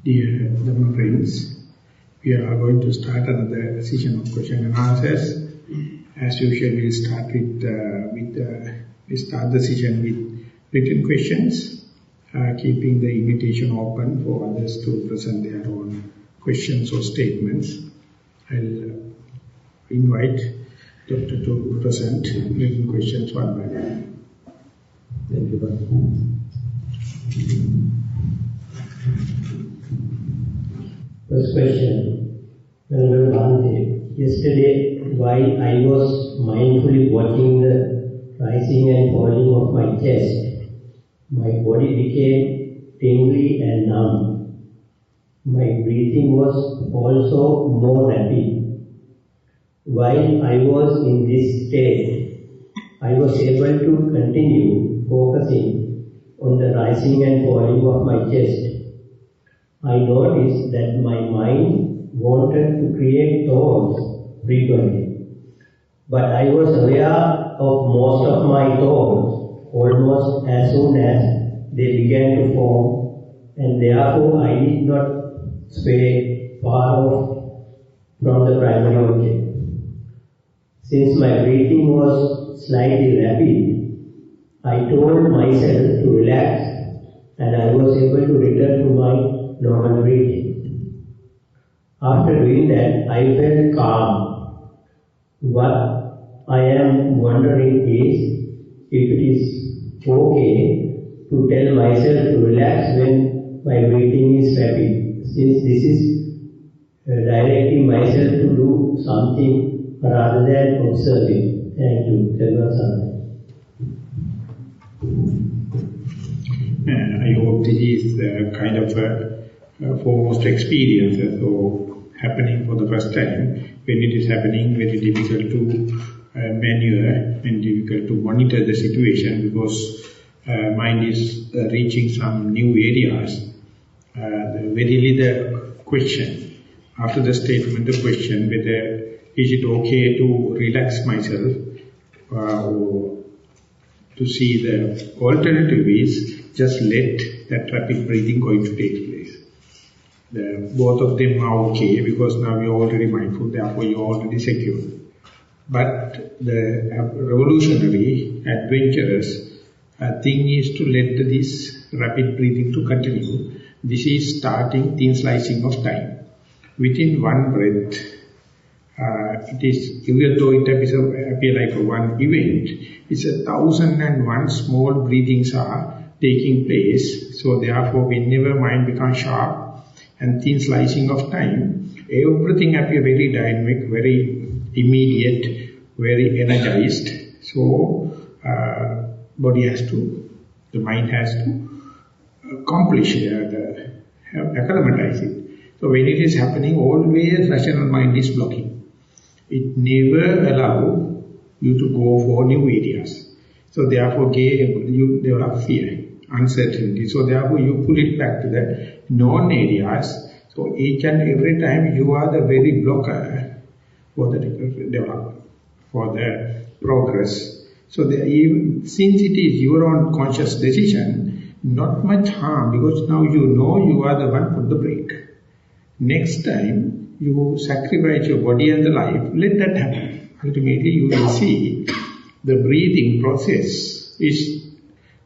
Dear Dhamma friends, we are going to start another session of question and answers. As usual, we start we start the session with written questions, keeping the invitation open for others to present their own questions or statements. I'll invite Dr. to present written questions one by one. Thank you, Baba. First question. Venerable Bhante, yesterday while I was mindfully watching the rising and falling of my chest, my body became tingly and numb. My breathing was also more rapid. While I was in this state, I was able to continue focusing on the rising and falling of my chest. I noticed that my mind wanted to create thoughts frequently, but I was aware of most of my thoughts almost as soon as they began to form, and therefore I did not stray far off from the primary object. Since my breathing was slightly rapid, I told myself to relax, and I was able to return to my normal breathing. After doing that, I felt calm. What I am wondering is if it is okay to tell myself to relax when my breathing is rapid, since this is directing myself to do something rather than observing. Thank you. I hope this is kind of a foremost experience or happening for the first time. When it is happening, very difficult to maneuver and difficult to monitor the situation because mind is reaching some new areas. Verily the question, after the statement, the question whether is it okay to relax myself or to see the alternative is just let that rapid breathing going to take place. Both of them are okay because now you're already mindful, therefore you're already secure. But the revolutionary, adventurous thing is to let this rapid breathing to continue. This is starting thin slicing of time. Within one breath, it is, even though it appears like a one event, it's 1,001 small breathings are taking place. So therefore, whenever mind becomes sharp and thin slicing of time, everything appears very dynamic, very immediate, very energized. So body has to, the mind has to accomplish, acclimatize it. So when it is happening, always rational mind is blocking. It never allows you to go for new areas. So therefore you develop fear, uncertainty. So therefore you pull it back to the known areas. So each and every time you are the very blocker for the development, for the progress. So since it is your own conscious decision, not much harm because now you know you are the one put the brake. Next time you sacrifice your body and the life, let that happen. Ultimately you will see the breathing process is,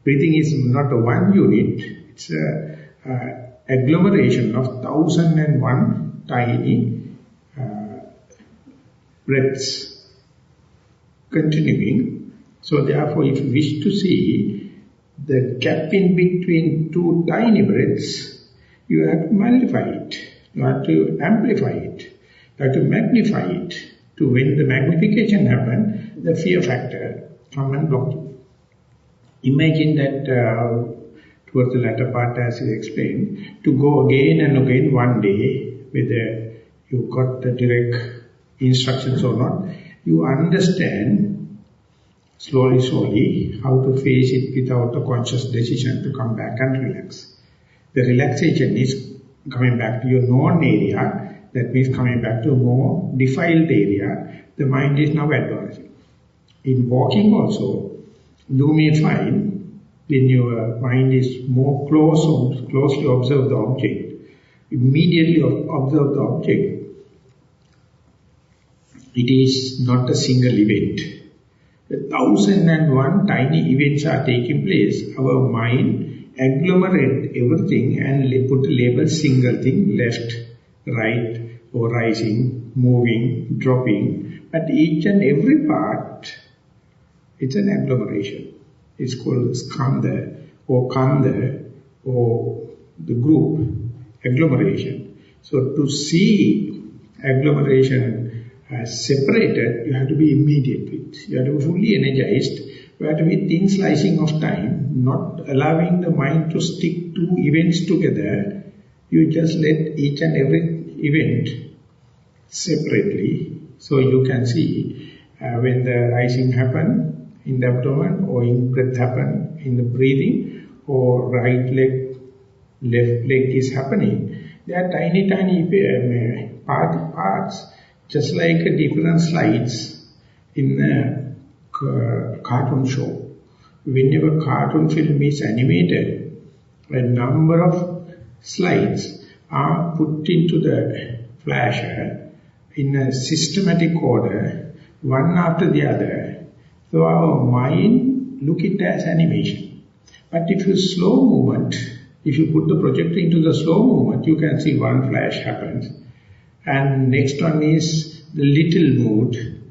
breathing is not a one unit, it's a agglomeration of 1,001 tiny breaths continuing. So therefore if you wish to see the gap in between two tiny breaths, you have to nullify it. You have to amplify it. You have to magnify it. To when the magnification happens, the fear factor come and block you. Imagine that towards the latter part, as you explained, to go again and again one day, whether you got the direct instructions or not, you understand slowly how to face it without a conscious decision to come back and relax. The relaxation is coming back to your known area, that means coming back to a more defiled area. The mind is now advancing. In walking also, you may find when your mind is more closely observe the object, immediately observe the object, it is not a single event. 1,001 tiny events are taking place. Our mind agglomerate everything and put a label single thing, left, right, or rising, moving, dropping. But each and every part, it's an agglomeration. It's called skandha or kanda or the group, agglomeration. So to see agglomeration as separated, you have to be immediate with. You have to be fully energized. You have to be thin slicing of time, not allowing the mind to stick two events together. You just let each and every event separately. So you can see when the rising happen in the abdomen, or in breath happen in the breathing, or right leg, left leg is happening. There are tiny, tiny parts, just like different slides in a cartoon show. Whenever cartoon film is animated, a number of slides are put into the flasher in a systematic order, one after the other. So our mind look it as animation. But if you slow movement, if you put the projector into the slow movement, you can see one flash happens. And next one is the little mood.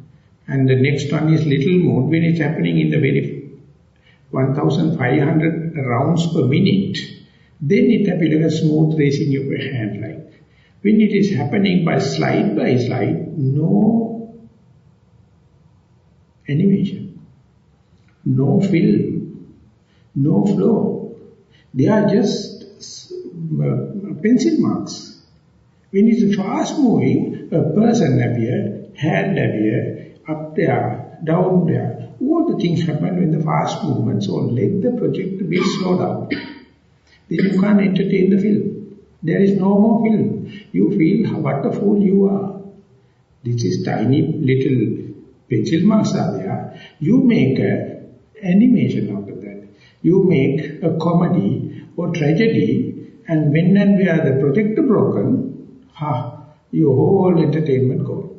And the next one is little mood when it's happening in the very 1,500 rounds per minute. Then it will be like a smooth racing of a hand like. When it is happening by slide, no animation, no film, no flow. They are just pencil marks. When it is fast moving, a person appear, hand appear, up there, down there. All the things happen when the fast movement. So let the projector be slowed down. Then you can't entertain the film. There is no more film. You feel what a fool you are. This is tiny little pencil marks are there. You make an animation out of that. You make a comedy or tragedy, and when and where the projector broken, your whole entertainment goes.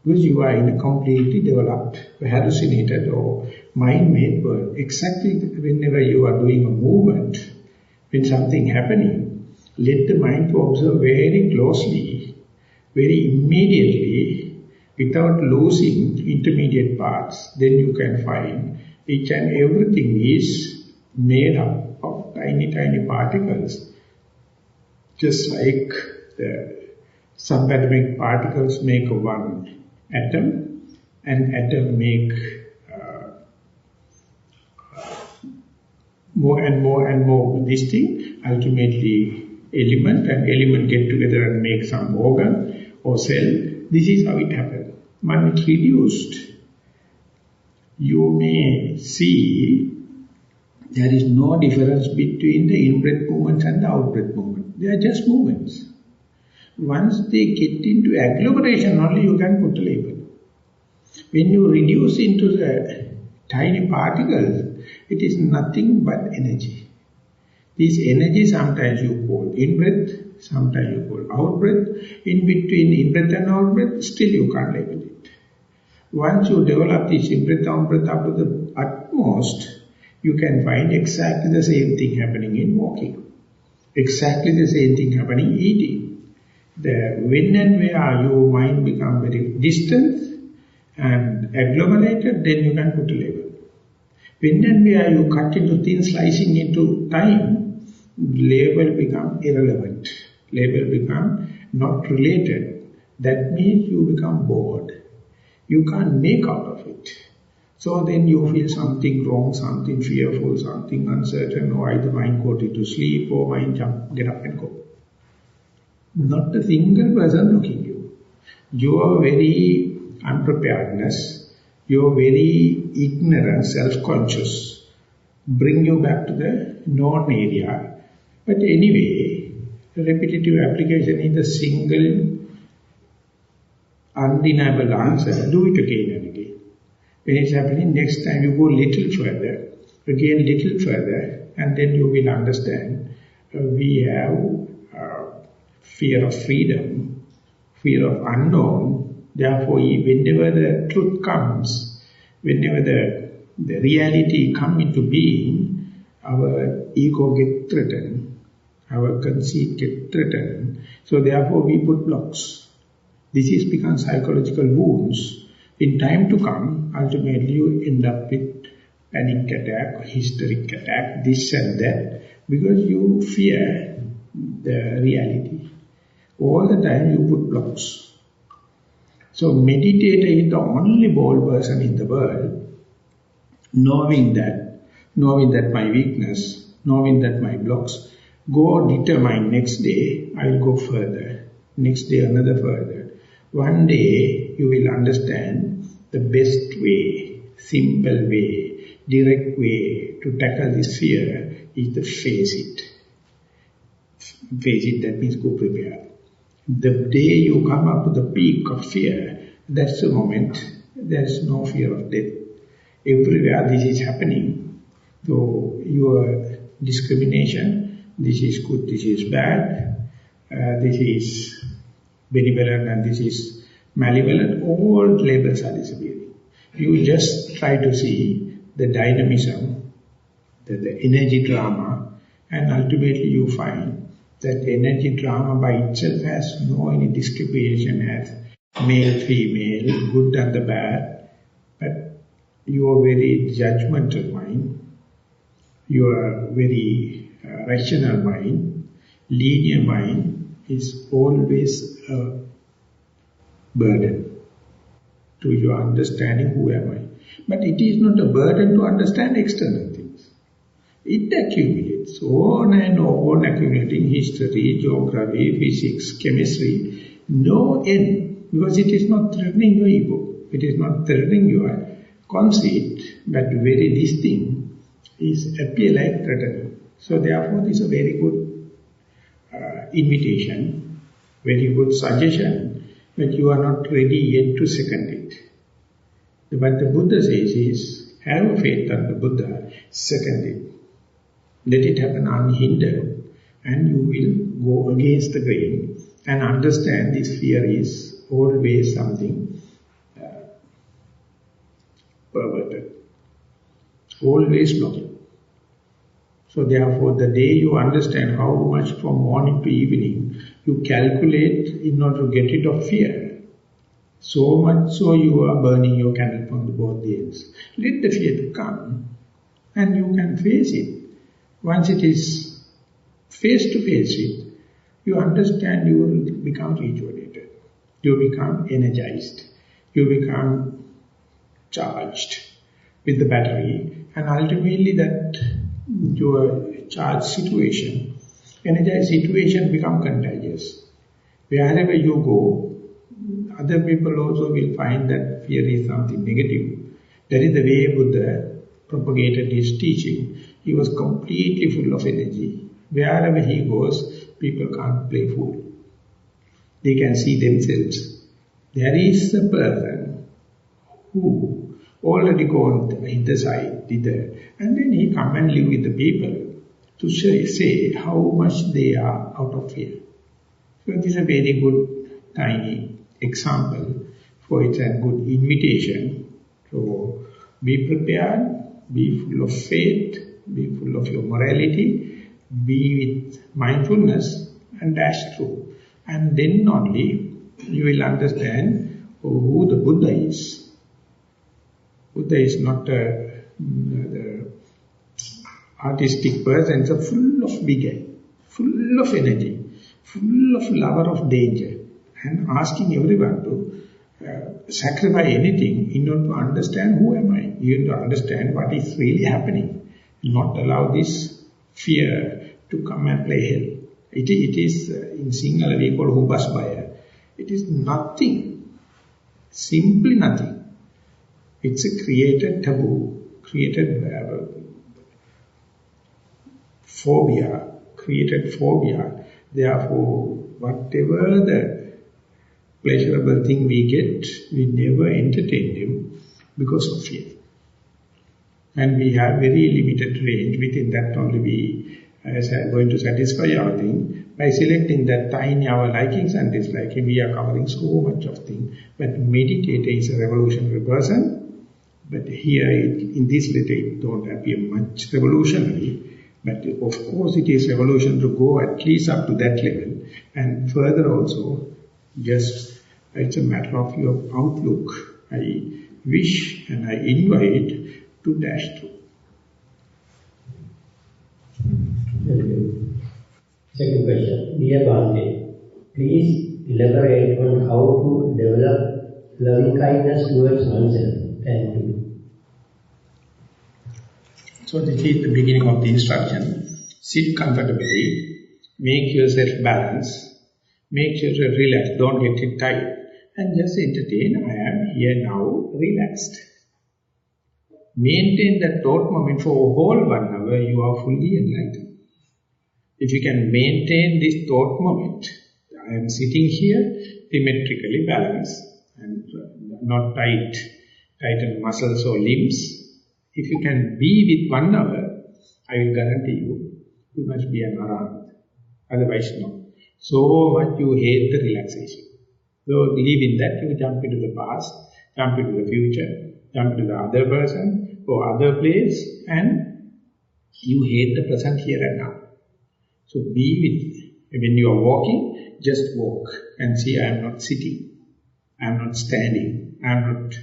Because you are in a completely developed, hallucinated or mind-made world. Exactly whenever you are doing a movement, when something happening, let the mind to observe very closely, very immediately, without losing intermediate parts. Then you can find each and everything is made up of tiny, tiny particles. Just like the subatomic particles make one atom, and atom make more and more and more this thing, ultimately element, and element get together and make some organ or cell. This is how it happens. When it's reduced, you may see there is no difference between the in-breath movements and the out-breath movement. They are just movements. Once they get into agglomeration, only you can put a label. When you reduce into the tiny particles, it is nothing but energy. This energy sometimes you call in-breath, sometimes you call out-breath. In between in-breath and out-breath, still you can't label it. Once you develop this in-breath, out-breath up to the utmost, you can find exactly the same thing happening in walking. Exactly the same thing happening eating. When and where your mind becomes very distant and agglomerated, then you can put a label. When and where you cut into thin slicing into time, label become irrelevant. Label become not related. That means you become bored. You can't make out of it. So then you feel something wrong, something fearful, something uncertain, or either mind go to sleep or mind get up and go. Not a single person looking at you. Your very unpreparedness, your very ignorance, self-conscious, bring you back to the known area. But anyway, repetitive application is the single undeniable answer. Do it again and again. When it's happening, next time you go little further, again little further, and then you will understand we have fear of freedom, fear of unknown. Therefore, whenever the truth comes, whenever the reality comes into being, our ego gets threatened, our conceit gets threatened. So therefore, we put blocks. This is become psychological wounds. In time to come, ultimately you end up with panic attack, hysteric attack, this and that, because you fear the reality. All the time you put blocks. So meditator is the only bold person in the world, knowing that my weakness, knowing that my blocks, go determine next day, I will go further. Next day another further. One day you will understand the best way, simple way, direct way to tackle this fear is to face it. Face it, that means go prepare. The day you come up to the peak of fear, that's the moment, there's no fear of death. Everywhere this is happening. So your discrimination, this is good, this is bad, this is benevolent and this is malevolent, all labels are disappearing. You just try to see the dynamism, the energy drama, and ultimately you find that energy drama by itself has no any discrimination as male, female, good and the bad, but your very judgmental mind, your very rational mind, linear mind is always a burden to your understanding who am I. But it is not a burden to understand external things. It accumulates on and on, accumulating history, geography, physics, chemistry, no end, because it is not threatening your ego, it is not threatening your conceit, but very this thing is appear like threatening. So therefore this is a very good invitation, very good suggestion, but you are not ready yet to second it. What the Buddha says is, have faith on the Buddha, second it. Let it happen unhindered, and you will go against the grain and understand this fear is always something perverted, always blocking. So therefore, the day you understand how much from morning to evening you calculate in order to get rid of fear, so much so you are burning your candle from both ends. Let the fear come and you can face it. Once it is face to face it, you understand you will become rejuvenated. You become energized. You become charged with the battery, and ultimately that your charged situation, energized situation become contagious. Wherever you go, other people also will find that fear is something negative. That is the way Buddha propagated his teaching. He was completely full of energy. Wherever he goes, people can't play fool. They can see themselves. There is a person who already gone either side, thither, and then he come and live with the people to say how much they are out of fear. So this is a very good, tiny example for it's a good invitation. So be prepared, be full of faith, be full of your morality, be with mindfulness and dash through. And then only you will understand who the Buddha is. Buddha is not the artistic person, it's full of vigor, full of energy, full of lover of danger, and asking everyone to sacrifice anything in order to understand who am I, even to understand what is really happening, not allow this fear to come and play hell. It is in Sinhala we call hubasbaya. It is nothing, simply nothing. It's a created taboo, created phobia, created phobia. Therefore, whatever the pleasurable thing we get, we never entertain them because of fear. And we have very limited range. Within that only we are going to satisfy our thing. By selecting that tiny our likings and dislikes, we are covering so much of things. But meditator is a revolutionary person. But here, in this letter, it don't appear much revolutionary. But of course, it is revolution to go at least up to that level. And further also, just it's a matter of your outlook. I wish and I invite to dash through. Thank you. Second question. Dear Bhante, please elaborate on how to develop loving kindness towards oneself. Thank you. So this is the beginning of the instruction. Sit comfortably, make yourself balanced, make yourself relaxed, don't get it tight, and just entertain, I am here now, relaxed. Maintain that thought moment for a whole 1 hour, you are fully enlightened. If you can maintain this thought moment, I am sitting here, symmetrically balanced, and not tighten muscles or limbs. If you can be with 1 hour, I will guarantee you must be an arahant. Otherwise, no. So much you hate the relaxation. So live in that, you jump into the past, jump into the future, jump into the other person or other place, and you hate the present here and now. So be with, when you are walking, just walk and see I am not sitting, I am not standing, I am not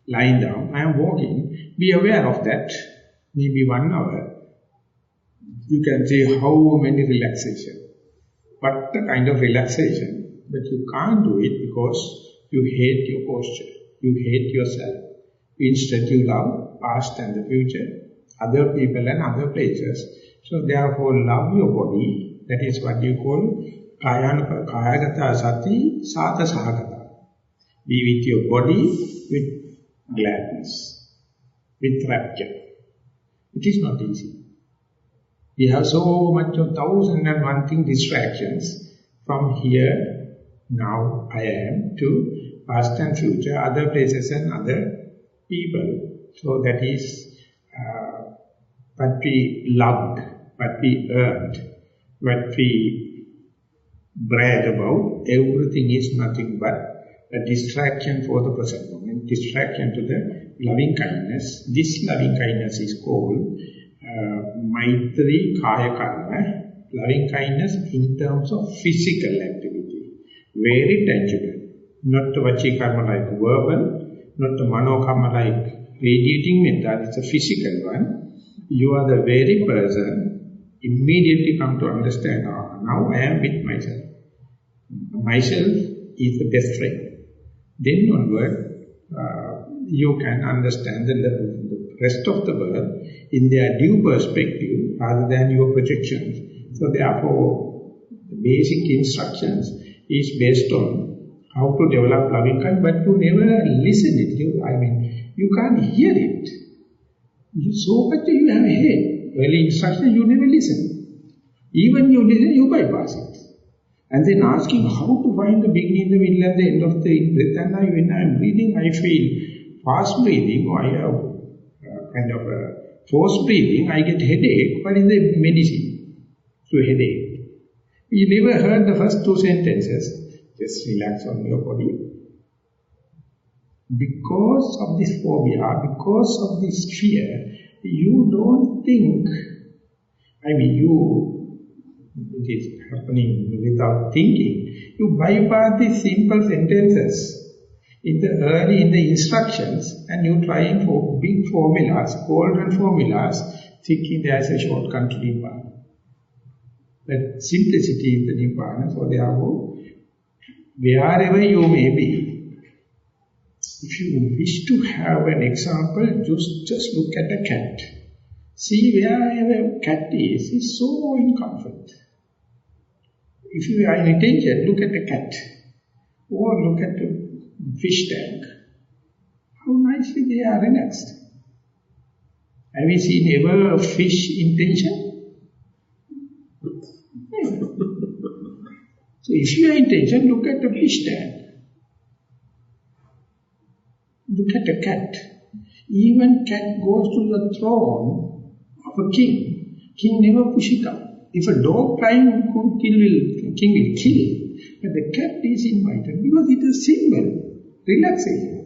lying down, I am walking. Be aware of that. Maybe 1 hour, you can say how many relaxation. What the kind of relaxation, but you can't do it because you hate your posture, you hate yourself. Instead you love past and the future, other people and other places. So therefore love your body, that is what you call kayagata sati sata sahagata. Be with your body with gladness, with rapture. It is not easy. We have so much of 1001 thing distractions from here, now I am, to past and future, other places and other people. So that is what we loved, what we earned, what we brag about. Everything is nothing but a distraction for the present moment, distraction to the loving kindness. This loving kindness is called Maitri Kaya Karma, loving kindness in terms of physical activity, very tangible. Not the Vachi Karma like verbal, not the Mano Karma like radiating method, it's a physical one. You are the very person, immediately come to understand, now I am with myself. Myself is the best friend. Then onward, you can understand the rest of the world in their due perspective rather than your projections. So therefore, the basic instructions is based on how to develop loving kindness, but to never listen it. You can't hear it. So much you have heard. Early instruction, you never listen. Even you listen, you bypass it. And then asking how to find the beginning, the middle and the end of the breath. And when I am breathing, I feel fast breathing, or I have kind of a forced breathing, I get headache. What is the medicine to headache? You never heard the first 2 sentences. Just relax on your body. Because of this phobia, because of this fear, you don't think, it is happening without thinking. You bypass these simple sentences in the instructions, and you trying for big formulas, golden formulas, thinking there is a shortcut to Nibbana. But simplicity is the Nibbana, so therefore, wherever you may be, if you wish to have an example, just look at a cat. See wherever a cat is so in comfort. If you are in attention, look at the cat. Or look at the fish tank. How nicely they are relaxed. Have you seen ever a fish in tension? So if you are in tension, look at the fish tank. Look at a cat. Even cat goes to the throne of a king. King never push it up. If a dog crying, king will kill. But the cat is invited because it is simple, relaxation.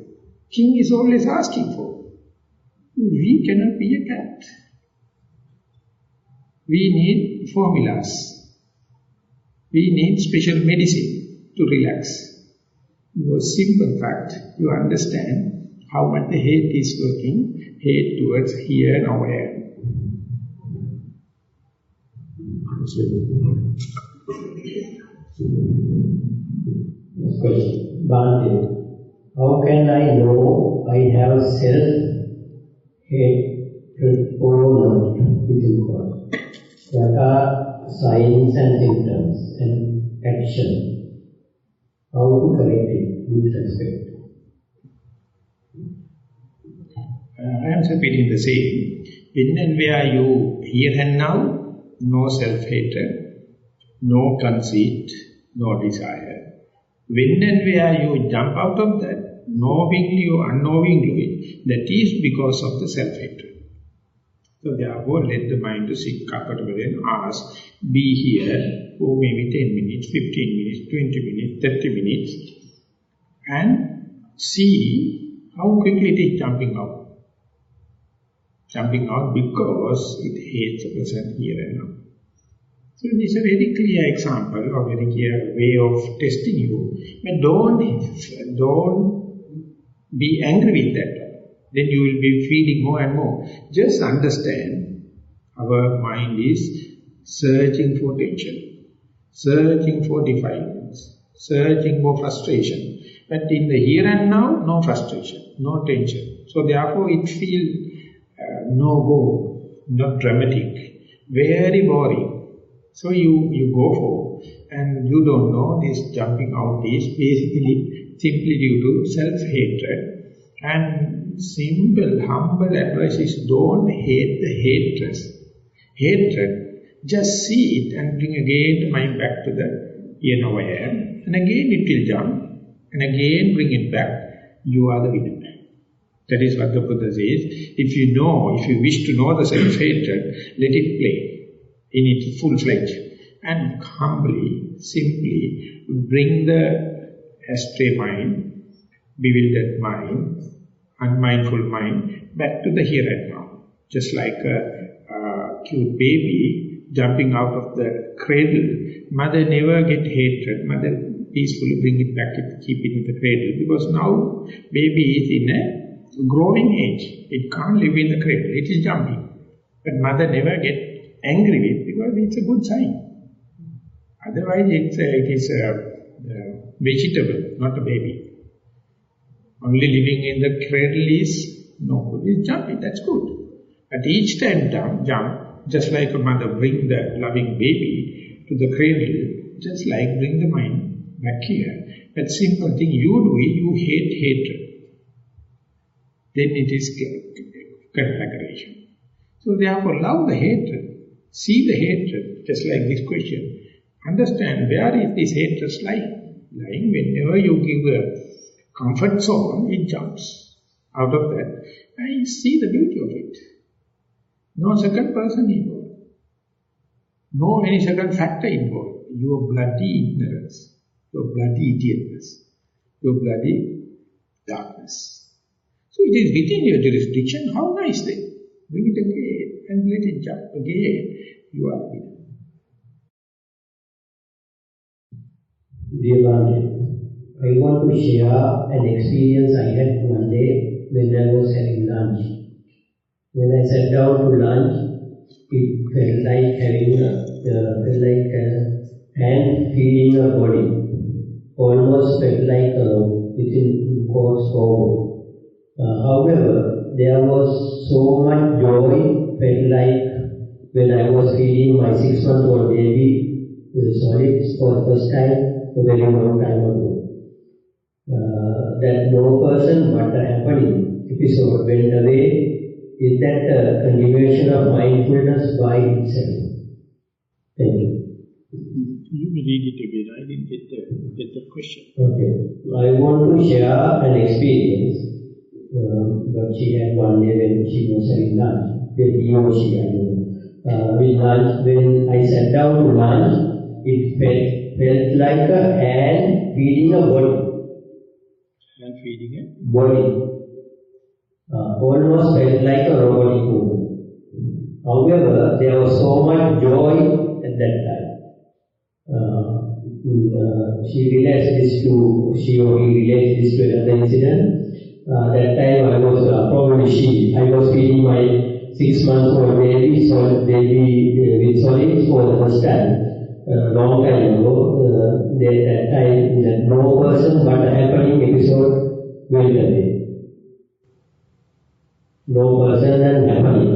King is always asking for. We cannot be a cat. We need formulas. We need special medicine to relax. Because simple fact, you understand how much the hate is working, hate towards here, now, where. Next question. Bhante, how can I know I have self-hatred or not within God? What are signs and symptoms and action? How to correct it with respect? I am repeating the same. When and where you here and now, no self-hatred, no conceit, no desire. When and where you jump out of that, knowingly or unknowingly, that is because of the self-hatred. So therefore, let the mind to sit comfortably and ask, be here for maybe 10 minutes, 15 minutes, 20 minutes, 30 minutes, and see how quickly it is jumping out. Jumping out because it hates the person here and now. So this is a very clear example or very clear way of testing you. But don't be angry with that. Then you will be feeling more and more. Just understand, our mind is searching for tension, searching for defilements, searching for frustration. But in the here and now, no frustration, no tension. So therefore it feels no go, not dramatic, very boring. So you go for, and you don't know this jumping out is basically simply due to self-hatred. And simple, humble advice is don't hate the hatred. Just see it and bring again the mind back to the here now I am. And again it will jump, and again bring it back. You are the winner. That is what the Buddha says. If you wish to know the self-hatred, let it play in its full-fledged. And humbly, simply bring the astray mind, bewildered mind, unmindful mind back to the here and now. Just like a cute baby jumping out of the cradle, mother never get hatred. Mother peacefully bring it back, keep it in the cradle. Because now baby is in a growing age. It can't live in the cradle. It is jumping. But mother never get angry with because it's a good sign. Otherwise it is a vegetable, not a baby. Only living in the cradle is no good. It's jumping, that's good. But each time jump, just like a mother bring the loving baby to the cradle, just like bring the mind back here. That simple thing you do, you hate hatred. Then it is conflagration. So therefore love the hatred, see the hatred, just like this question. Understand where is this hatred lying. Whenever you give a comfort zone, it jumps out of that. And you see the beauty of it. No second person involved. No any second factor involved. Your bloody ignorance, your bloody idiotness, your bloody darkness. So it is within your jurisdiction. How nice then. Bring it again and let it jump again. You are winner. Dear Bhante, I want to share an experience I had one day when I was having lunch. When I sat down to lunch, it felt like having a hand feeding a body. Almost felt like within course forward. However, there was so much joy, felt like when I was feeding my 6-month-old baby solids for the first time, a very long time ago. That no person but the happening episode went away. Is that a continuation of mindfulness by itself? Thank you. You may read it again. I didn't get the question. Okay. I want to share an experience that she had one day when she was having lunch. With he or she, I don't know. with lunch, when I sat down to lunch, it felt like a hand feeding a body. Hand feeding a body. Almost felt like a robotic movement. However, there was so much joy at that time. She or he relates this to another incident. That time I was, I was feeding my 6 months old baby with solids for the first time. Long time ago, that time, that no person but a happening episode went away. No person and happening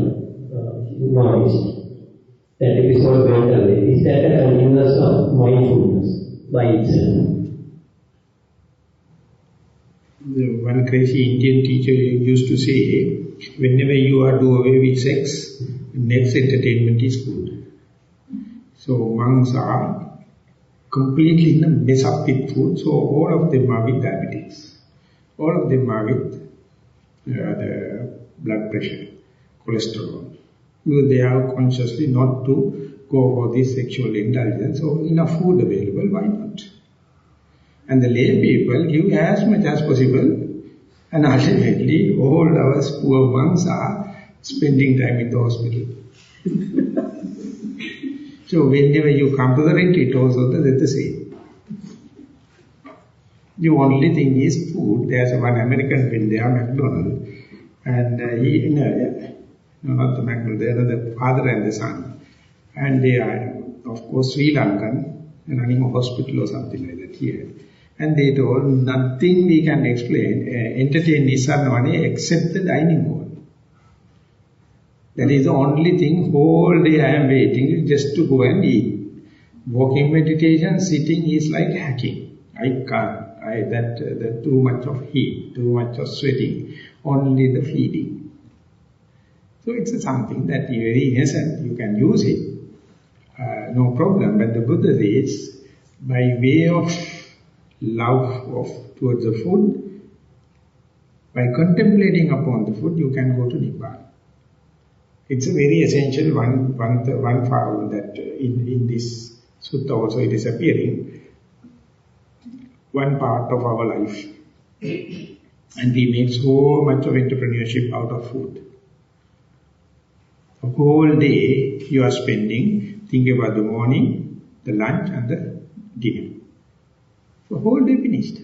noise. That episode went away. Is that a continuous of mindfulness by itself? One crazy Indian teacher used to say, whenever you are do away with sex, next entertainment is good. So monks are completely in a mess up with food, so all of them are with diabetes. All of them are with the blood pressure, cholesterol. Because they are consciously not to go for this sexual indulgence, so enough food available, why not? And the lay people give as much as possible, and ultimately all our poor monks are spending time in the hospital. So whenever you come to the retreat also, that's the same. The only thing is food. There's one American friend there, McDonald, and not the McDonald, they are the father and the son. And they are, of course, Sri Lankan, running a hospital or something like that here. And they told, nothing we can explain, entertain Nissarana except the dining hall. That is the only thing, whole day I am waiting just to go and eat. Walking meditation, sitting is like hacking. I can't. That too much of heat, too much of sweating, only the feeding. So it's something that is very innocent, you can use it, no problem. But the Buddha says, by way of love towards the food, by contemplating upon the food, you can go to Nibbana. It's a very essential one part that in this Sutta also it is appearing. One part of our life. And we make so much of entrepreneurship out of food. The whole day you are spending thinking about the morning, the lunch and the dinner. The whole day finished.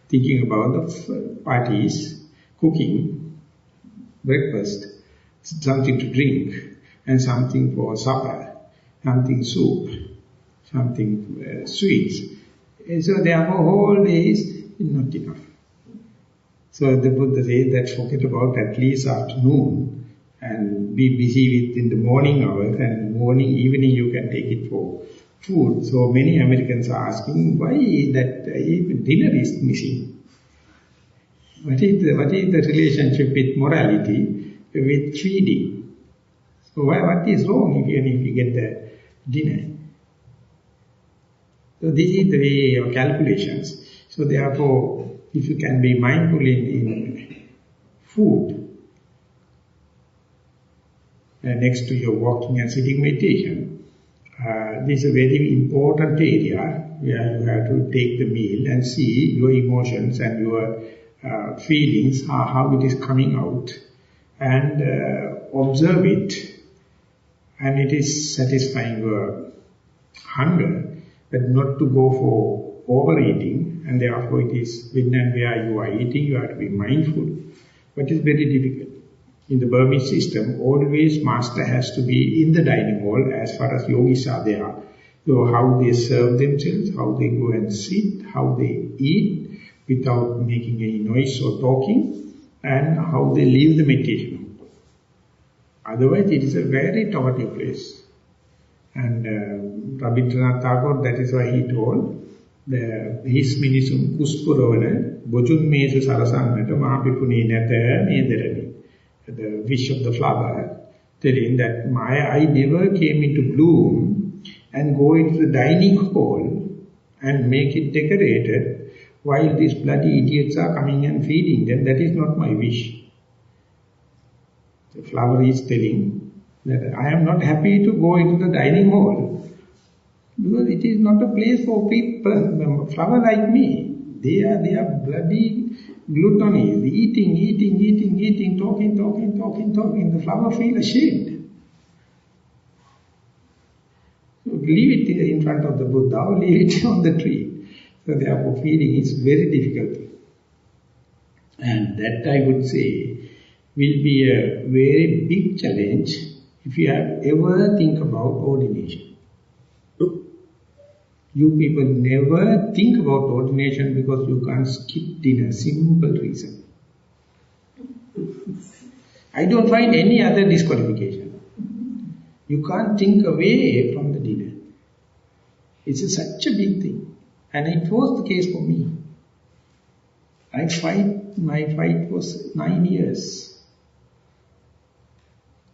Thinking about the parties, cooking, breakfast, something to drink, and something for supper, something soup, something sweets. And so therefore whole day is not enough. So the Buddha says that forget about at least afternoon and be busy with in the morning hours, and morning, evening you can take it for food. So many Americans are asking, why is that even dinner is missing? What is the relationship with morality, with feeding? So what is wrong if you get the dinner? So this is the way of calculations. So therefore, if you can be mindful in food, next to your walking and sitting meditation, this is a very important area where you have to take the meal and see your emotions and your feelings, how it is coming out, and observe it, and it is satisfying your hunger, but not to go for overeating, and therefore it is when and where you are eating, you have to be mindful, but it's very difficult. In the Burmese system, always master has to be in the dining hall as far as yogis are there. So how they serve themselves, how they go and sit, how they eat without making any noise or talking, and how they leave the meditation. Otherwise, it is a very talkative place. And Rabindranath Tagore, that is why he told, his minisum kuspuravana bojun mesa sarasannata mahapipune natha nederani. The wish of the flower, telling that I never came into bloom and go into the dining hall and make it decorated while these bloody idiots are coming and feeding them. That is not my wish. The flower is telling, That I am not happy to go into the dining hall because it is not a place for people, flower like me. They are bloody gluttony, eating, talking. The flower feel ashamed. So leave it in front of the Buddha or leave it on the tree. So therefore feeding is very difficult. And that I would say will be a very big challenge if you have ever think about ordination. You people never think about ordination because you can't skip dinner. Simple reason. I don't find any other disqualification. You can't think away from the dinner. It's such a big thing. And it was the case for me. My fight was 9 years.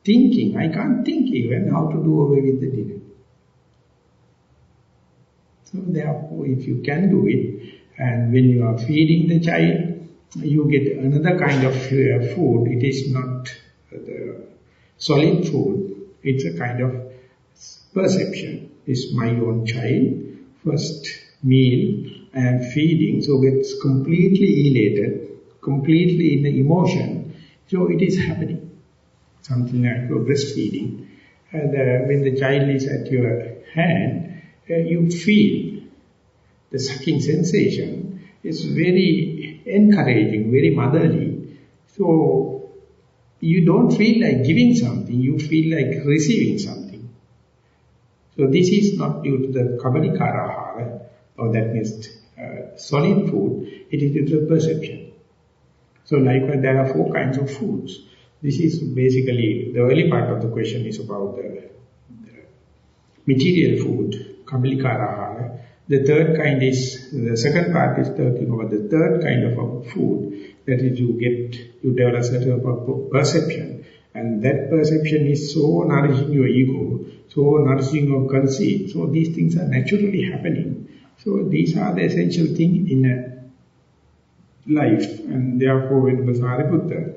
Thinking, I can't think even how to do away with the dinner. So therefore, if you can do it, and when you are feeding the child, you get another kind of food. It is not the solid food. It's a kind of perception. It's my own child, first meal and feeding, so gets completely elated, completely in the emotion. So it is happening. Something like your breastfeeding. When the child is at your hand, you feel the sucking sensation. It's very encouraging, very motherly. So you don't feel like giving something, you feel like receiving something. So this is not due to the kabalikara, or that means solid food, it is due to the perception. So likewise there are 4 kinds of foods. This is basically, the early part of the question is about the material food, kabalikara. The third kind is, the second part is talking about the third kind of a food, that is you develop certain perception, and that perception is so nourishing your ego, so nourishing your conceit. So these things are naturally happening. So these are the essential things in a life, and therefore when Sariputta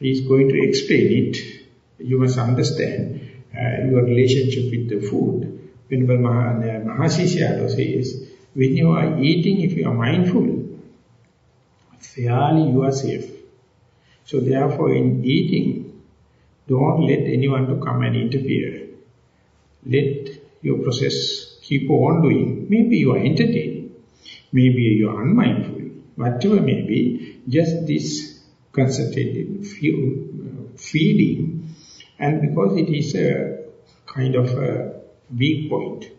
is going to explain it, you must understand your relationship with the food. Venerable Maha says, when you are eating, if you are mindful, fairly you are safe. So therefore in eating, don't let anyone to come and interfere. Let your process keep on doing. Maybe you are entertaining, maybe you are unmindful, whatever may be, just this concentrated feeding. And because it is a kind of a weak point,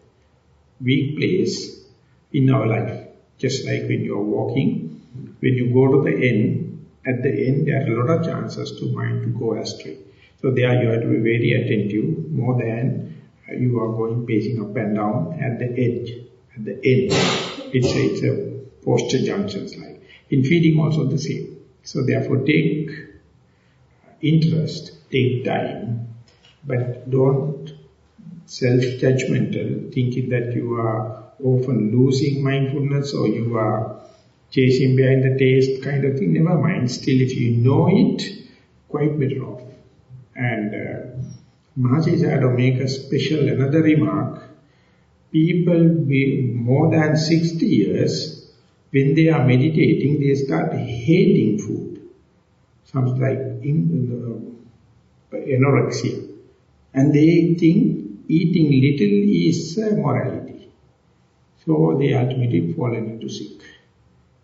weak place in our life. Just like when you are walking, when you go to the end, at the end there are a lot of chances to mind to go astray. So there you have to be very attentive, more than you are going pacing up and down at the edge, at the end. It's a posture junctions like. In feeding also the same. So therefore take interest, take time, but don't self-judgmental, thinking that you are often losing mindfulness or you are chasing behind the taste kind of thing. Never mind, still if you know it, quite better off. And Maha make a special another remark. People with more than 60 years, when they are meditating, they start hating food. Something like anorexia. And they think eating little is morality. So they ultimately fall into sick.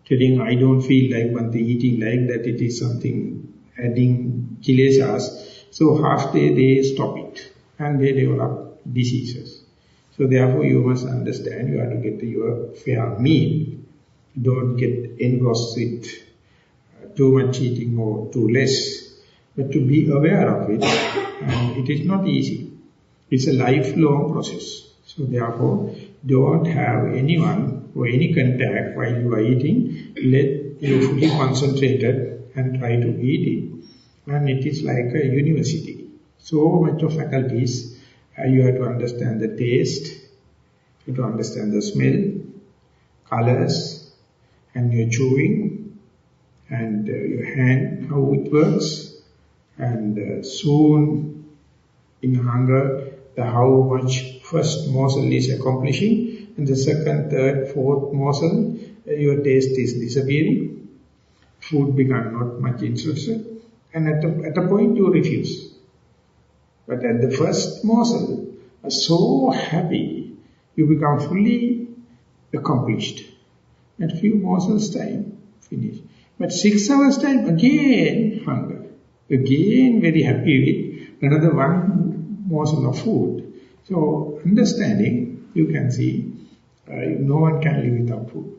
Telling, I don't feel like one thing eating like that, it is something adding kilesas. So half day they stop it and they develop diseases. So therefore you must understand, you have to get your fair meal. Don't get engrossed with too much eating or too less. But to be aware of it, and it is not easy. It's a lifelong process. So therefore, don't have anyone or any contact while you are eating. Let you fully concentrated and try to eat it. And it is like a university. So much of faculties, you have to understand the taste, you have to understand the smell, colors, and your chewing, and your hand, how it works. And soon In hunger, how much first morsel is accomplishing, and the second, third, fourth morsel, your taste is disappearing, food become not much interested, and at a point you refuse. But at the first morsel, are so happy, you become fully accomplished. At few morsels time, finish. But 6 hours time, again hunger. Again very happy with another one morsel of food. So understanding, you can see, no one can live without food.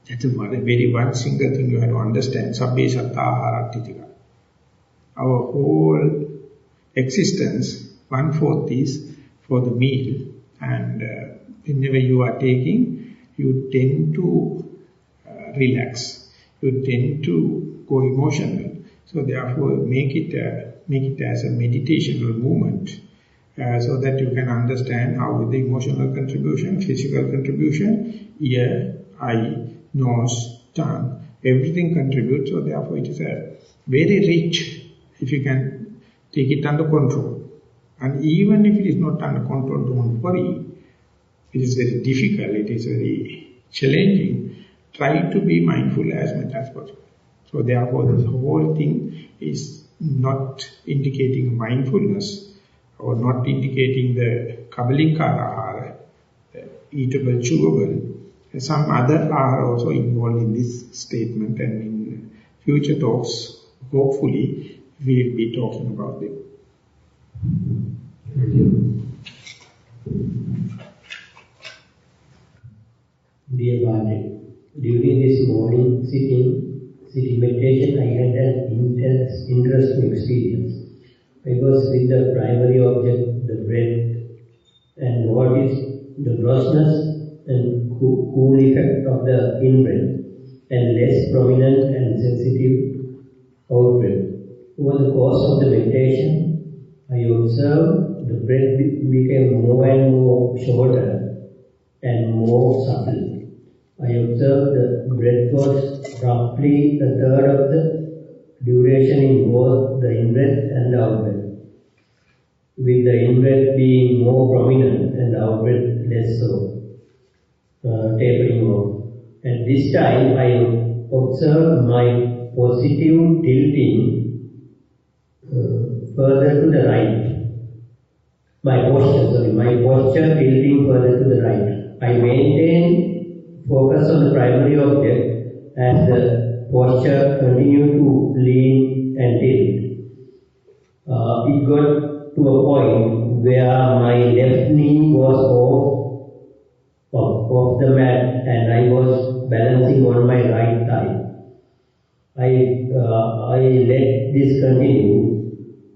That's a very one single thing you have to understand. Sabbe satta aharatthitika. Our whole existence, 1/4 is for the meal. And whenever you are taking, you tend to relax. You tend to go emotional. So therefore, make it as a meditational movement, so that you can understand how with the emotional contribution, physical contribution, ear, eye, nose, tongue, everything contributes. So therefore, it is a very rich if you can take it under control. And even if it is not under control, don't worry. It is very difficult. It is very challenging. Try to be mindful as much as possible. So therefore, this whole thing is not indicating mindfulness or not indicating the kabbalinkara ahara, the eatable, chewable. Some other are also involved in this statement, and in future talks, hopefully, we will be talking about them. Thank you. Dear Bhante, during this morning sitting meditation, I had an interesting experience. I was with the primary object, the breath, and noticed the grossness and cool effect of the in-breath, and less prominent and sensitive out-breath. Over the course of the meditation, I observed the breath became more and more shorter and more subtle. I observed the breath was roughly a third of the duration in both the in-breath and the out-breath, with the in-breath being more prominent and the out-breath less so, tapering off. At this time, I observed my positive tilting further to the right. My posture tilting further to the right. I maintained focus on the primary object as the posture continued to lean and tilt. It got to a point where my left knee was off the mat and I was balancing on my right thigh. I let this continue,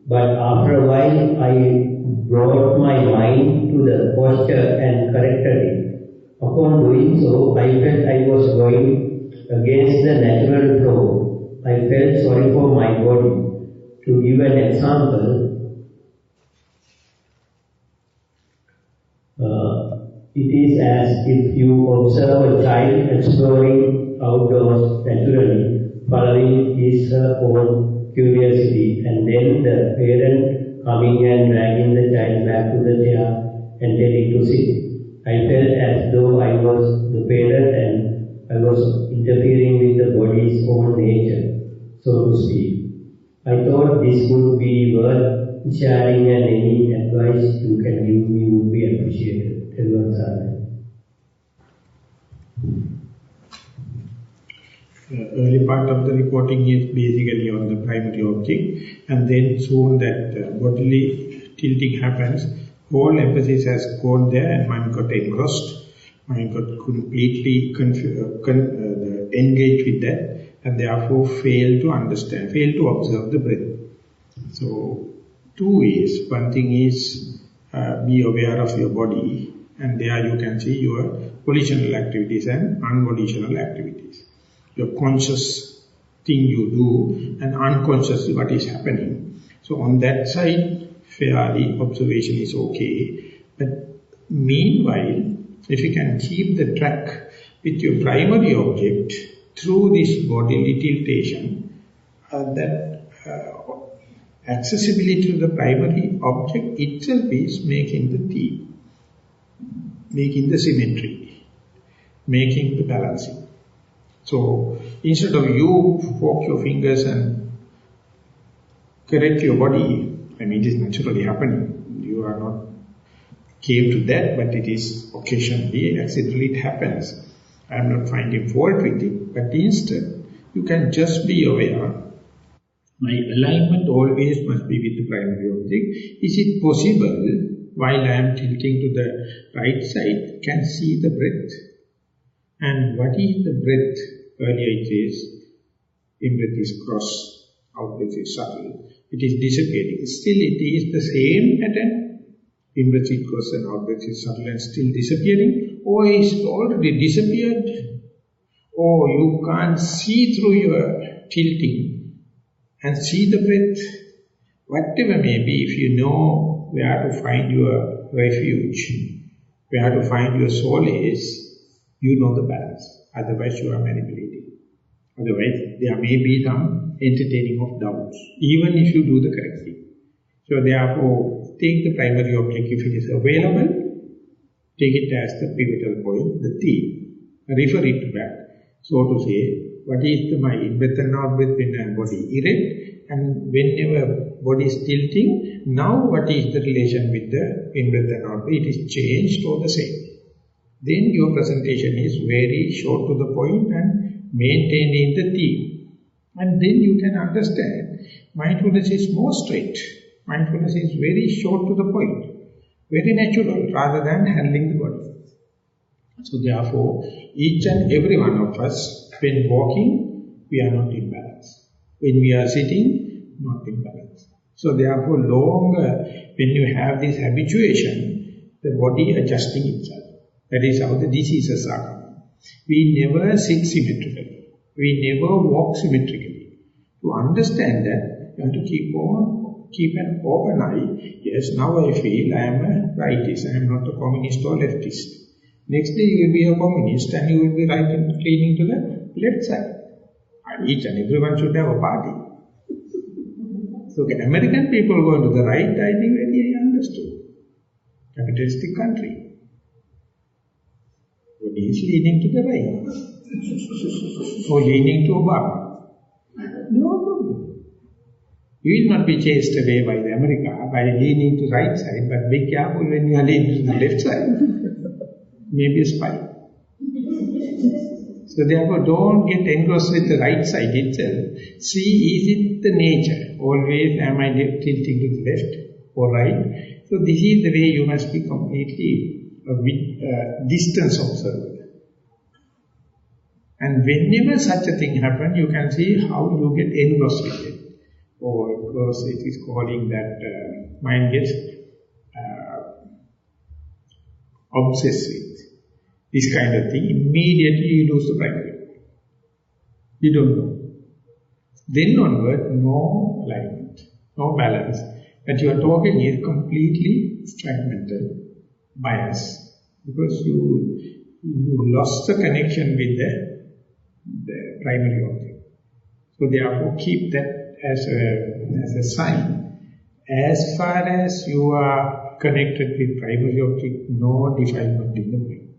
but after a while I brought my mind to the posture and corrected it. Upon doing so, I felt I was going against the natural flow. I felt sorry for my body. To give an example, it is as if you observe a child exploring outdoors naturally, following his own curiosity, and then the parent coming and dragging the child back to the chair and telling to sit. I felt as though I was the parent and I was interfering with the body's own nature, so to speak. I thought this would be worth sharing, and any advice you can give me would be appreciated. The early part of the reporting is basically on the primary object, and then soon that bodily tilting happens. Whole emphasis has gone there and mind got engrossed, mind got completely engaged with that, and therefore failed to understand, failed to observe the breath. So, two ways. One thing is be aware of your body, and there you can see your volitional activities and unvolitional activities. Your conscious thing you do and unconsciously what is happening. So on that side, fairly observation is okay, but meanwhile, if you can keep the track with your primary object through this bodily tiltation, that accessibility to the primary object itself is making the theme, making the symmetry, making the balancing. So instead of you fork your fingers and correct your body, I mean it is naturally happening, you are not came to that, but it is occasionally, accidentally it happens. I am not finding fault with it, but instead you can just be aware. My alignment always must be with the primary object. Is it possible, while I am tilting to the right side, can see the breath? And what is the breath? Earlier it is, in-breath is cross, out-breath is subtle. It is disappearing. Still it is the same pattern. In-breath is cross and out-breath is subtle and still disappearing. Or is it already disappeared? Or you can't see through your tilting and see the breath. Whatever may be, if you know where to find your refuge, where to find your solace, you know the balance. Otherwise you are manipulating. Otherwise there may be some entertaining of doubts, even if you do the correct thing. So therefore, take the primary object if it is available, take it as the pivotal point, the theme, refer it back. So to say, what is my in-breath and out-breath when I am body erect, and whenever body is tilting, now what is the relation with the in-breath and out-breath? It is changed or the same. Then your presentation is very short to the point and maintained in the theme. And then you can understand, mindfulness is more straight. Mindfulness is very short to the point, very natural, rather than handling the body. So therefore, each and every one of us, when walking, we are not in balance. When we are sitting, not in balance. So therefore, longer, when you have this habituation, the body adjusting itself. That is how the diseases are coming. We never sit symmetrically. We never walk symmetrically. To understand that, you have to keep an open eye. Yes, now I feel I am a rightist, I am not a communist or leftist. Next day you will be a communist and you will be leaning to the left side. And each and everyone should have a party. So American people going to the right, I think very understood. Capitalistic country. He is leaning to the right, or leaning to Obama. No problem. You will not be chased away by the America by leaning to the right side, but be careful when you are leaning to the left side. Maybe a spy. So therefore don't get engrossed with the right side itself. See, is it the nature? Always am I tilting to the left or right? So this is the way you must be completely distance observer. And whenever such a thing happens, you can see how you get engrossed with it. Or because it is calling that mind gets obsessed with this kind of thing. Immediately you lose the primary. You don't know. Then onward, no alignment, no balance. But your talking is completely fragmented. Bias, because you lost the connection with the primary object. So therefore keep that as a sign. As far as you are connected with primary object, no defilement in the brain.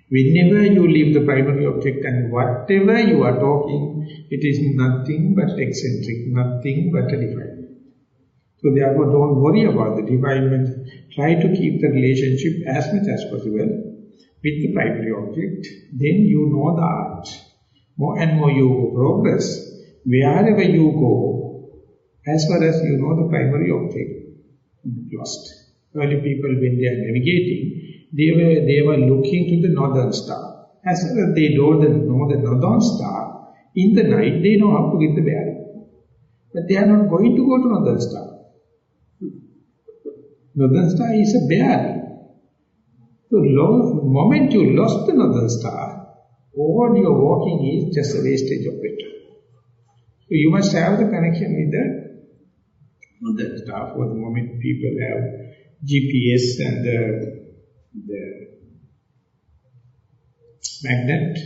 Whenever you leave the primary object and whatever you are talking, it is nothing but eccentric, nothing but a defilement. So therefore don't worry about the defilement. Try to keep the relationship as much as possible with the primary object. Then you know the art. More and more you progress. Wherever you go, as far as you know the primary object, lost. Early people, when they are navigating, they were looking to the northern star. As far as they know the northern star, in the night they know how to get the bearing. But they are not going to go to northern star. Northern star is a bearing. So the moment you lost the northern star, all your walking is just a wastage of petrol. So you must have the connection with the northern star. For the moment people have GPS and the magnet,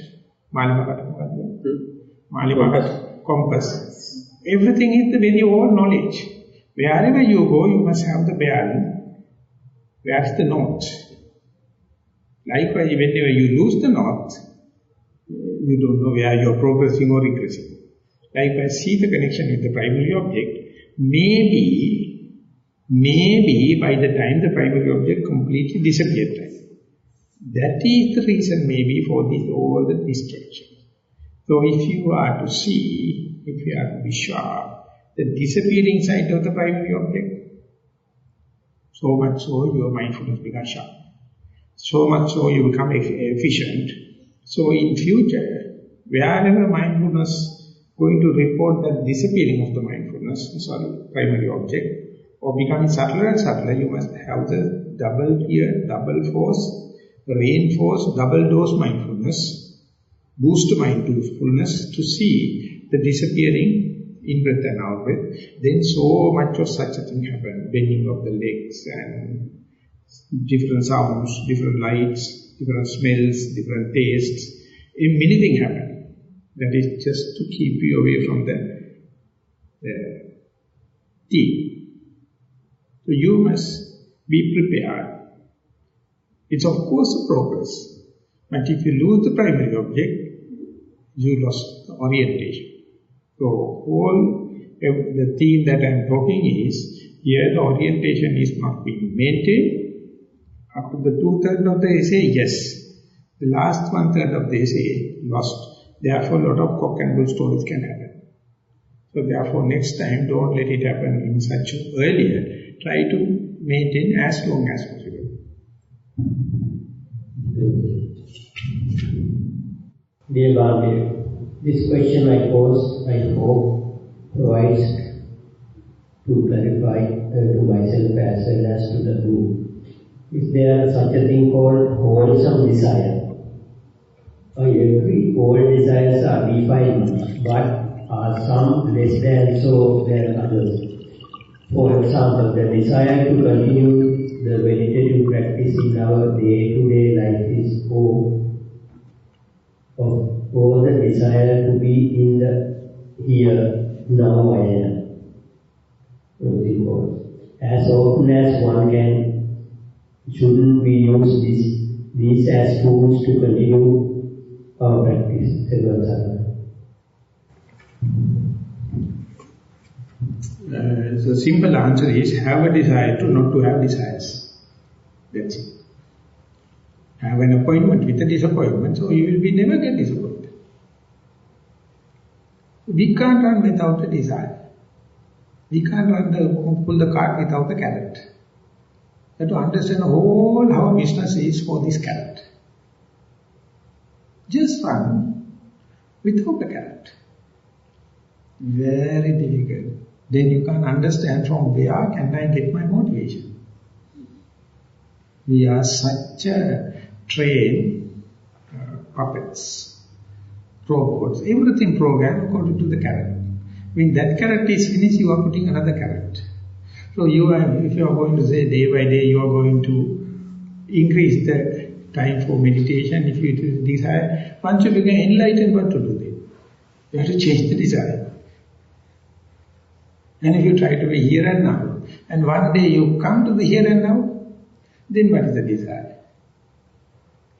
compass. Everything is the very old knowledge. Wherever you go, you must have the bearing. Where's the north? Likewise, whenever you lose the north, you don't know where you are progressing or regressing. Likewise, see the connection with the primary object. Maybe by the time the primary object completely disappeared. That is the reason maybe for all the distractions. So if you are to see, if you are to be sharp, the disappearing side of the primary object, so much so your mindfulness becomes sharp. So much so you become efficient. So in future, wherever mindfulness going to report that disappearing of the mindfulness, primary object, or becoming subtler and subtler, you must have the double here, double force, reinforce, double dose mindfulness, boost mindfulness to see the disappearing in-breath and out-breath. Then so much of such a thing happen, bending of the legs and different sounds, different lights, different smells, different tastes, many things happen. That is just to keep you away from the tea. So you must be prepared. It's of course a progress. But if you lose the primary object, you lost the orientation. So all the theme that I am talking is, here the orientation is not being maintained. After the 2/3 of the essay, yes. The last 1/3 of the essay, lost. Therefore, a lot of cock and bull stories can happen. So therefore, next time, don't let it happen in such earlier. Try to maintain as long as possible. Dear Bhavya, this question I pose, I hope, provides to clarify to myself as well as to the group. Is there such a thing called wholesome desire? All desires are defined, but are some less than so than others. For example, the desire to continue the meditative practice in our day-to-day life is or the desire to be in the here, now I am. As often as one can, shouldn't we use these as tools to continue our practice? The simple answer is, have a desire to not to have desires. That's it. Have an appointment with a disappointment, so you will be never get disappointed. We can't run without a desire. We can't pull the cart without the carrot. You have to understand how business is for this carrot. Just run without the carrot. Very difficult. Then you can understand from where can I get my motivation. We are such a trained puppets, robots, everything programmed according to the carrot. When that carrot is finished, you are putting another carrot. So if you are going to say day by day, you are going to increase the time for meditation. If you desire, once you become enlightened, what to do then? You have to change the desire. And if you try to be here and now, and one day you come to the here and now, then what is the desire?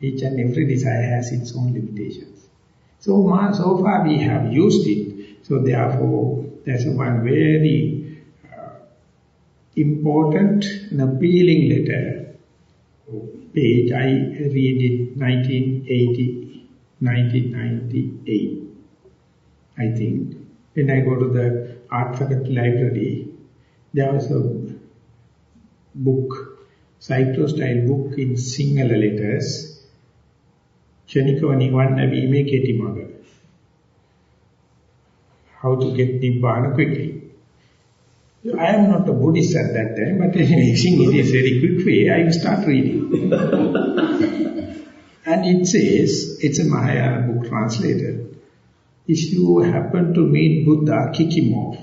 Each and every desire has its own limitations. So far we have used it. So therefore, there's one very important and appealing letter, page, I read it 1998, I think. When I go to the Art Faculty Library, there was a book, cyclo-style book in Sinhala letters, Shanika Nivanna Vime Ketimaga. How to get Nibbana quickly. I am not a Buddhist at that time, but anyway, seeing it is a very quick way, I will start reading. And it says, it's a Mahayana book translated, if you happen to meet Buddha, kick him off.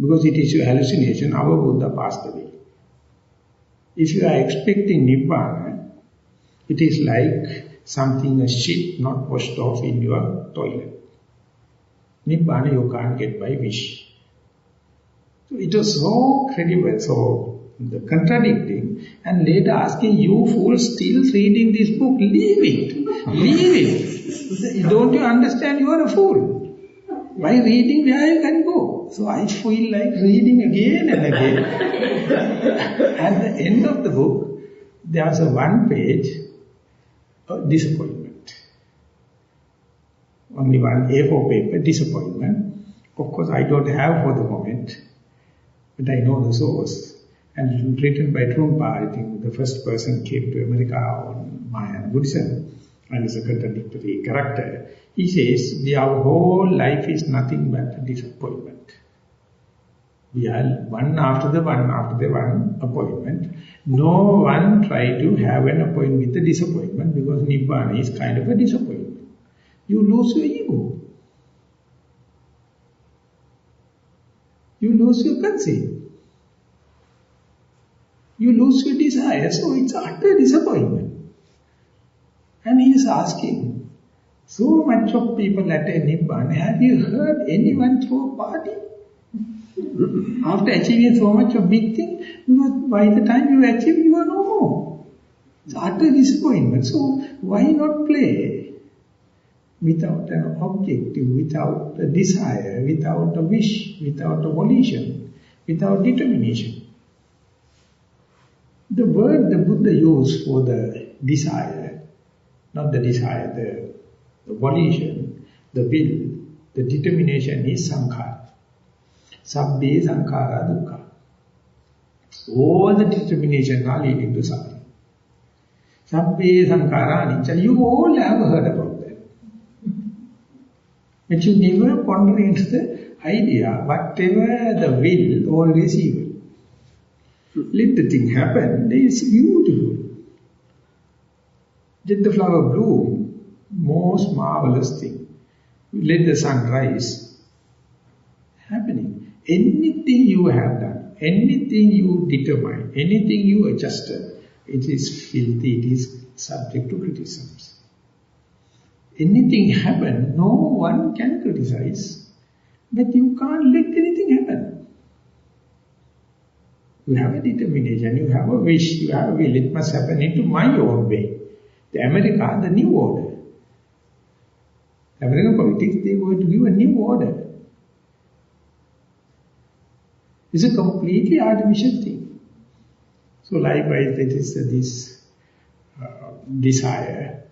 Because it is your hallucination, our Buddha passed away. If you are expecting Nibbana, it is like something, a shit not washed off in your toilet. Nibbana you can't get by wish. So it was so credible, so contradicting, and later asking, you fools still reading this book, leave it, leave it. Don't you understand you are a fool? By reading where you can go. So I feel like reading again and again. At the end of the book, there was a one page of disappointment. Only one A4 paper, disappointment. Of course, I don't have for the moment, but I know the source. And written by Trungpa, I think the first person came to America on Maha and Buddhism, and is a contradictory character. He says, our whole life is nothing but disappointment. We are one after the one appointment. No one try to have an appointment with the disappointment, because Nibbana is kind of a disappointment. You lose your ego. You lose your conceit. You lose your desire, so it's utter disappointment. And he is asking, so much of people attain Nibbana, have you heard anyone throw a party? After achieving so much of big thing, because by the time you achieve, you are no more. It's utter disappointment. So why not play without an objective, without a desire, without a wish, without a volition, without determination? The word the Buddha used for the desire, not the desire, the volition, the will, the determination is sankhara. Sabbe sankhara dukkha. All the determinations are leading to suffering. Sabbe sankhara anicca. You all have heard about that. But you never ponder into the idea, whatever the will, always evil. Let the thing happen, it's beautiful. Let the flower bloom, most marvelous thing. Let the sun rise, happening. Anything you have done, anything you determine, anything you adjusted, it is filthy, it is subject to criticisms. Anything happen, no one can criticize, but you can't let anything happen. You have a determination, you have a wish, you have a will, it must happen into my own way. The America, the new order. American politics, they are going to give a new order. It's a completely artificial thing. So likewise, it is this desire,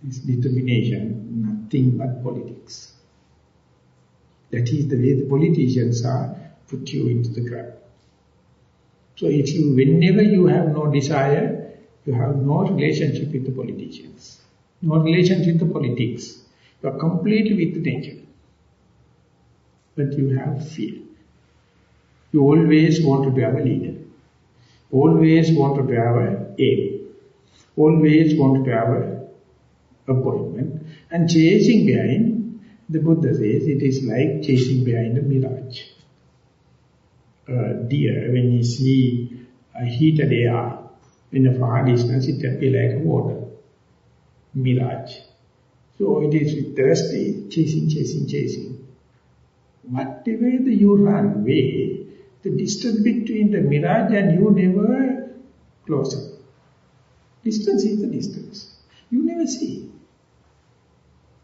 this determination, nothing but politics. That is the way the politicians are put you into the ground. So if you, whenever you have no desire, you have no relationship with the politicians, no relationship with the politics. You are completely with the nature. But you have fear. You always want to have a leader. Always want to have an aim. Always want to have an appointment. And chasing behind, the Buddha says, it is like chasing behind a mirage. Deer, when you see a heated air in a far distance, it appears like a water, mirage. So it is thirsty, chasing. Whatever you run away, the distance between the mirage and you never close up. Distance is the distance. You never see.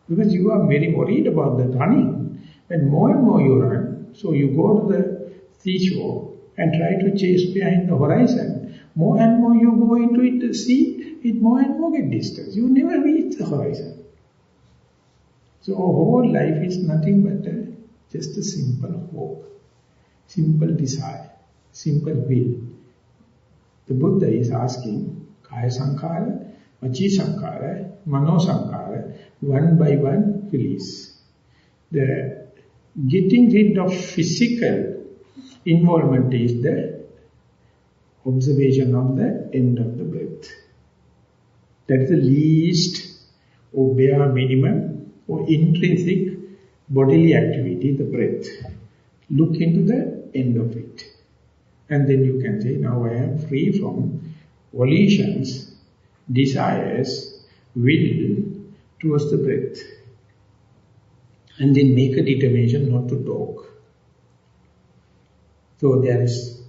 Because you are very worried about the running. When more and more you run, so you go to the seashore and try to chase behind the horizon. More and more you go into it to see, it more and more get distance. You never reach the horizon. So our whole life is nothing but just a simple hope, simple desire, simple will. The Buddha is asking, Kaya Sankhara, Vachi Sankhara, Mano Sankhara, one by one release. The getting rid of physical involvement is the observation of the end of the breath. That is the least or bare minimum or intrinsic bodily activity, the breath. Look into the end of it. And then you can say, now I am free from volitions, desires, will towards the breath. And then make a determination not to talk. So there is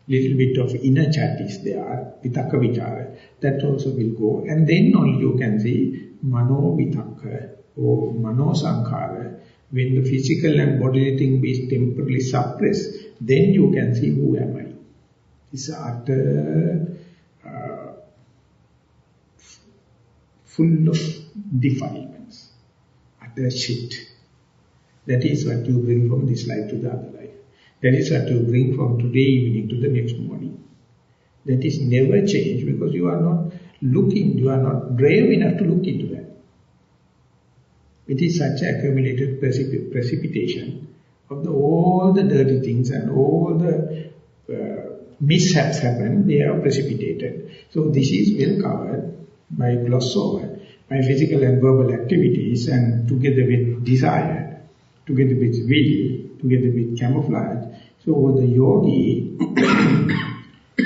little bit of inner chat is there, vitakka vichara, that also will go. And then only you can see mano vitakka or mano sankhara. When the physical and bodily thing is temporarily suppressed, then you can see who am I. It's utter full of defilements, utter shit. That is what you bring from this life to the other life. That is what you bring from today evening to the next morning. That is never changed because you are not looking, you are not brave enough to look into that. It is such accumulated precipitation of all the dirty things and all the mishaps happen, they are precipitated. So this is well covered by gloss over, by physical and verbal activities, and together with desire, together with will, together with camouflage. So the yogi,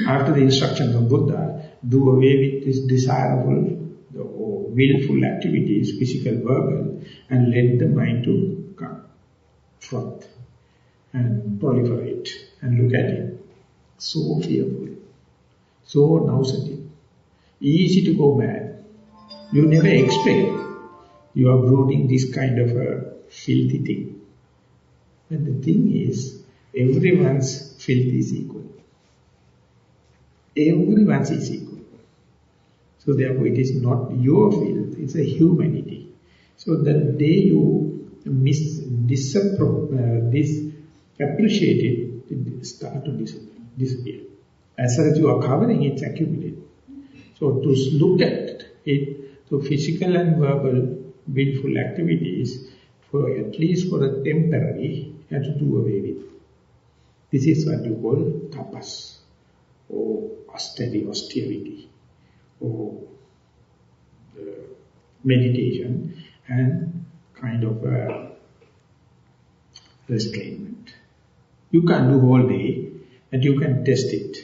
after the instructions of Buddha, do away with this desirable or willful activities, physical, verbal, and let the mind to come, froth, and proliferate, and look at it. So fearful, so nauseating, easy to go mad. You never expect you are brooding this kind of a filthy thing. But the thing is, everyone's filth is equal. Everyone's is equal. So therefore it is not your filth, it's a humanity. So the day you disappreciate it start to disappear. As far as you are covering, it's accumulated. So to look at it, so physical and verbal willful activities, for at least for a temporary, you have to do away with. This is what you call tapas, or austerity, or meditation, and kind of restrainment. You can do whole day, and you can test it.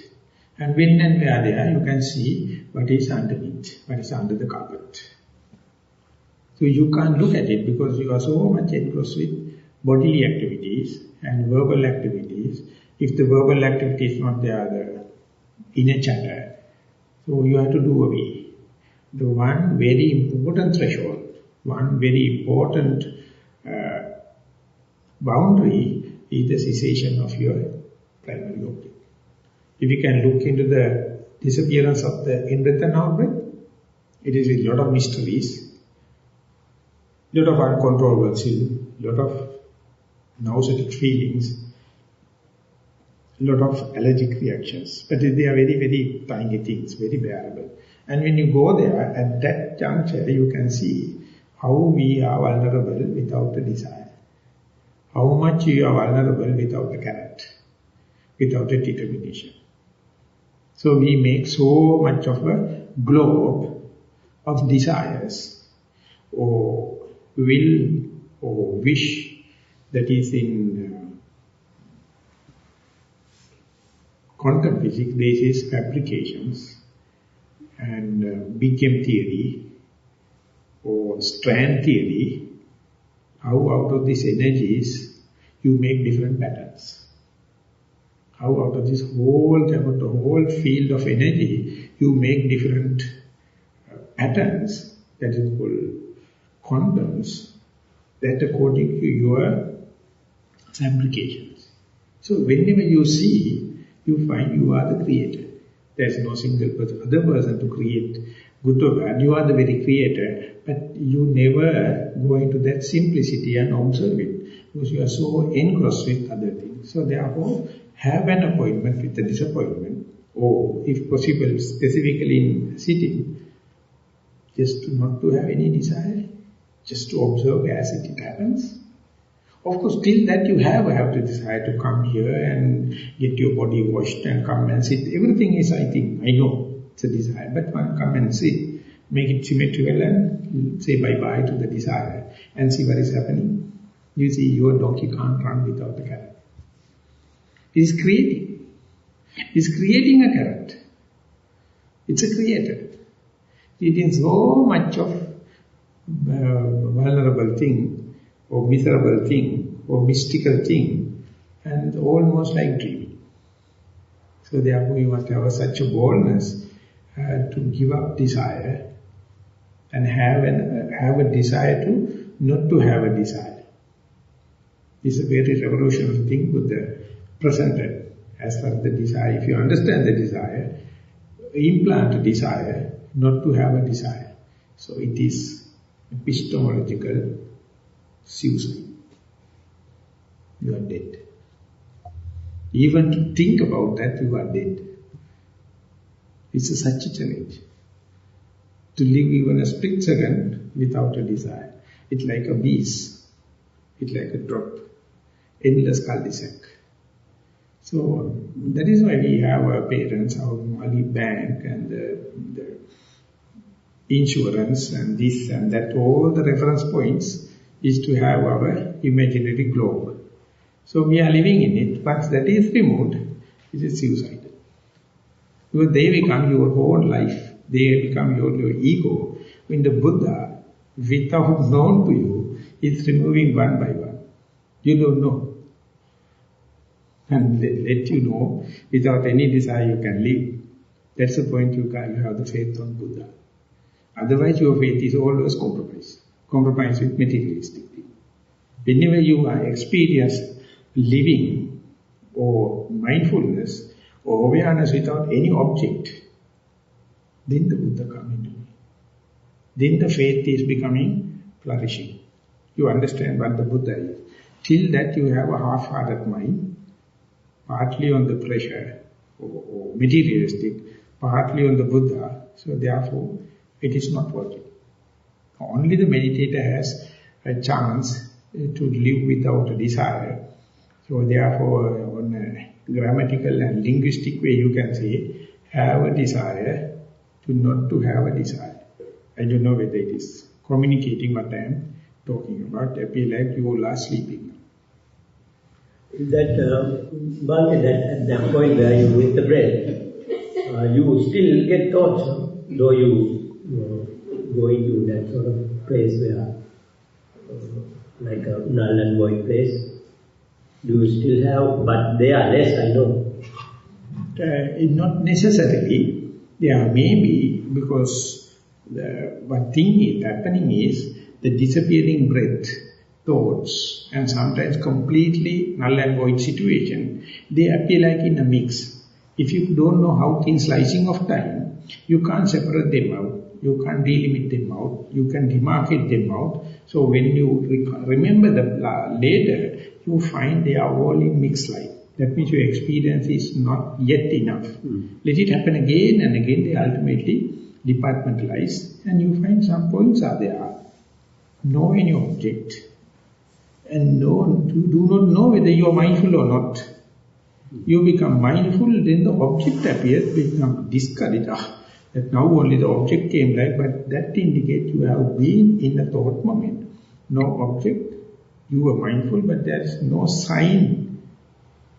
And when and where there, you can see what is underneath, what is under the carpet. So you can't look at it because you are so much engrossed with bodily activities and verbal activities. If the verbal activity is not there, the inner chatter, so you have to do away. The one very important threshold, one very important boundary is the cessation of your primary object. If you can look into the disappearance of the in-breath and out-breath, it is a lot of mysteries, lot of uncontrollable sin, lot of nauseatic feelings, lot of allergic reactions. But they are very, very tiny things, very bearable. And when you go there, at that juncture, you can see how we are vulnerable without the desire. How much you are vulnerable without the carrot, without the determination. So we make so much of a globe of desires, or will, or wish, that is in quantum physics, this is fabrications, and big M theory, or strand theory, how out of these energies you make different patterns. How out of this whole gamut, the whole field of energy, you make different patterns, that is called quantums, that according to your fabrications. So whenever you see, you find you are the creator. There is no single other person to create good or bad. You are the very creator, but you never go into that simplicity and observe it, because you are so engrossed with other things. So therefore, have an appointment with the disappointment, or if possible, specifically in sitting, just not to have any desire, just to observe as it happens. Of course, till that you have to desire to come here and get your body washed and come and sit. Everything is, I think, I know, it's a desire, but one come and sit, make it symmetrical and say bye-bye to the desire and see what is happening. You see, your donkey can't run without the carrot. It is creating. It is creating a carrot. It's a creator. It is so much of vulnerable thing, or miserable thing, or mystical thing, and almost like dreaming. So therefore you must have such a boldness to give up desire and have a desire to not to have a desire. This is a very revolutionary thing Buddha presented as far as the desire. If you understand the desire, implant a desire, not to have a desire. So it is epistemological suicide. You are dead. Even to think about that, you are dead. It's such a challenge. To live even a split second without a desire. It's like a beast. It's like a drop. Endless cul-de-sac. So that is why we have our parents, our money bank and the insurance and this and that. All the reference points is to have our imaginary globe. So we are living in it. Once that is removed, it is suicidal. Because they become your whole life. They become your ego. When the Buddha, without known to you, is removing one by one. You don't know. And let you know, without any desire you can live. That's the point you have the faith on Buddha. Otherwise your faith is always compromise. Compromise with materialistic thing. Whenever you experience living or mindfulness or awareness without any object, then the Buddha comes into me. Then the faith is becoming flourishing. You understand what the Buddha is. Till that you have a half-hearted mind, partly on the pressure or materialistic, partly on the Buddha. So therefore it is not working. Only the meditator has a chance to live without a desire. So therefore, on a grammatical and linguistic way you can say, have a desire to not to have a desire. I don't know whether it is communicating what I am talking about. I feel like you all are sleeping. That, at that point where you with the breath, you still get thoughts, though you go into that sort of place where, like a null and void place. Do you still have, but they are less, I know. Not necessarily. There may be, because one thing is happening is the disappearing breath, thoughts, and sometimes completely null and void situation, they appear like in a mix. If you don't know how in slicing of time, you can't separate them out, you can't delimit them out, you can demarcate them out. So when you remember the later, you find they are all in mixed light. That means your experience is not yet enough. Let it happen again and again, they ultimately departmentalize, and you find some points are there. Know any object, and do not know whether you are mindful or not. You become mindful, then the object appears, become discouraged. That now only the object came like, but that indicates you have been in a thought moment. No object, you were mindful, but there is no sign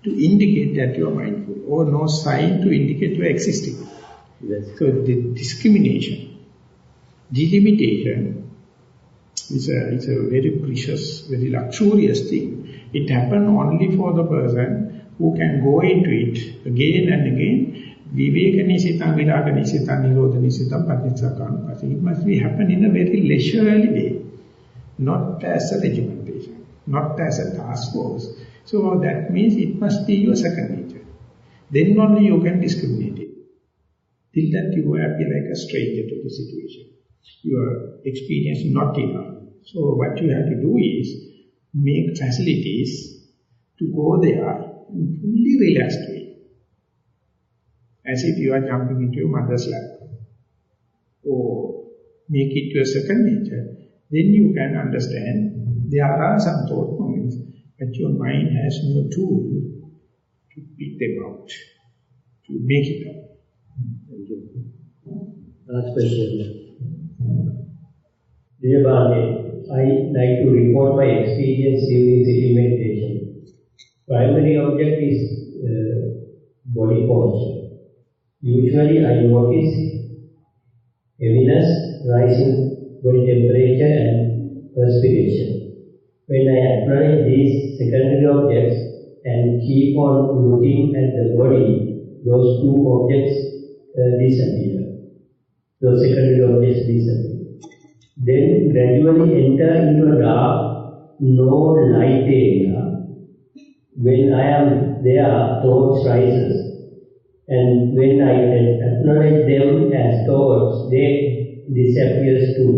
to indicate that you are mindful, or no sign to indicate you are existing. Yes. So the discrimination, delimitation is a very precious, very luxurious thing. It happens only for the person who can go into it again and again. Viveka nisitam, viraga nisitam, nirodha nisitam, paticcakanupassi. It must be happen in a very leisurely way, not as a regimentation, not as a task force. So that means it must be your second nature. Then only you can discriminate it. Till that you appear like a stranger to the situation. Your experience not enough. So what you have to do is make facilities to go there in fully relaxed way. As if you are jumping into your mother's lap. Or make it your second nature. Then you can understand there are some thought moments, but your mind has no tool to pick them out, to make it out. Thank you. Last question. Dear Bhante, I like to report my experience during sitting meditation. Primary object is body posture. Usually I notice heaviness, rising body temperature and perspiration. When I acknowledge these secondary objects, and keep on looking at the body, those two objects disappear. Those secondary objects disappear. Then gradually enter into a dark, no light area. When I am there, thoughts rises. And when I acknowledge them as thoughts, they disappear too.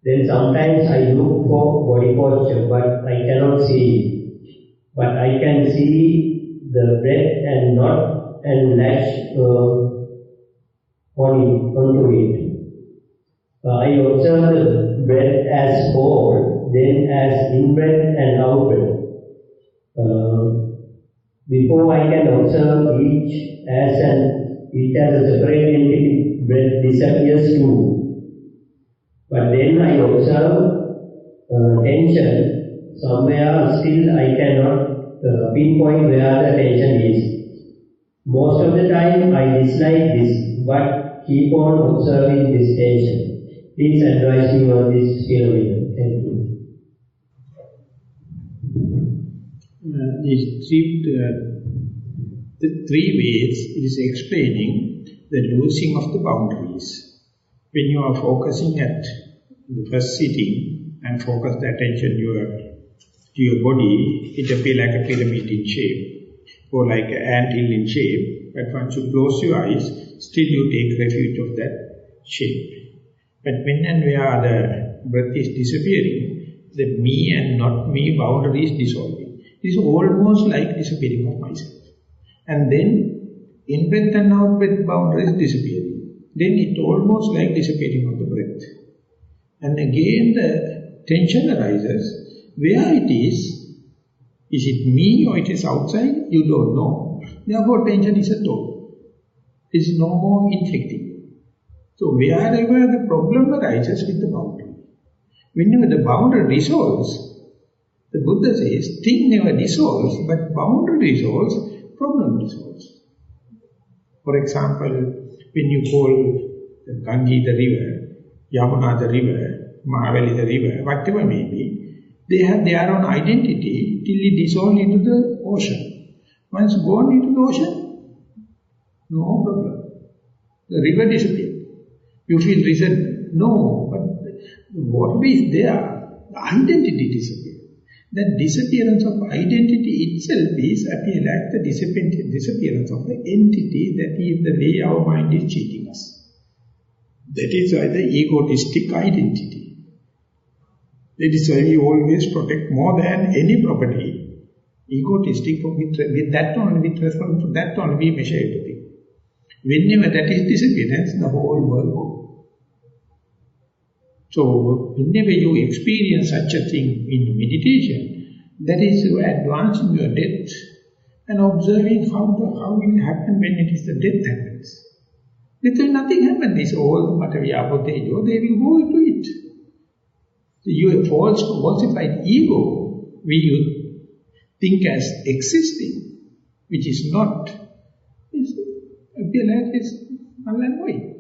Then sometimes I look for body posture, but I cannot see it. But I can see the breath and knot and latch onto it. I observe the breath as whole, then as in-breath and out-breath. Before I can observe each as a separate entity, breath disappears too. But then I observe tension somewhere, still I cannot pinpoint where the tension is. Most of the time I dislike this, but keep on observing this tension. Please advise me on this phenomenon. Thank you. The three ways it is explaining the losing of the boundaries. When you are focusing at the first sitting and focus the attention to your body, it appears like a pyramid in shape or like an anthill in shape. But once you close your eyes, still you take refuge of that shape. But when and where the breath is disappearing, the me and not me boundary is dissolving. It is almost like disappearing of myself. And then in-breath and out-breath boundary is disappearing. Then it almost like disappearing of the breath. And again the tension arises. Where it is it me or it is outside? You don't know. Therefore tension is a thought. It is no more inflicting. So wherever the problem arises with the boundary, whenever the boundary dissolves, the Buddha says, thing never dissolves, but boundary dissolves, problem dissolves. For example, when you call the Ganges the river, Yamuna the river, Maha the river, whatever may be, they have their own identity till it dissolves into the ocean. Once gone into the ocean, no problem. The river disappears. You feel resentment. No, but what is there? The identity disappears. That disappearance of identity itself is appear like the disappearance of the entity. That is the way our mind is cheating us. That is why the egotistic identity. That is why we always protect more than any property. Egotistic, with that only, with reference to that only we measure everything. Whenever that is disappearance, the whole world goes. So, whenever you experience such a thing in meditation, that is you advancing your depth and observing how will happen when it is the death happens. Little nothing happens. It's all the Mataviyapotejo, they will go into it. So your falsified ego, we think as existing, which is not, appear like it's null and void.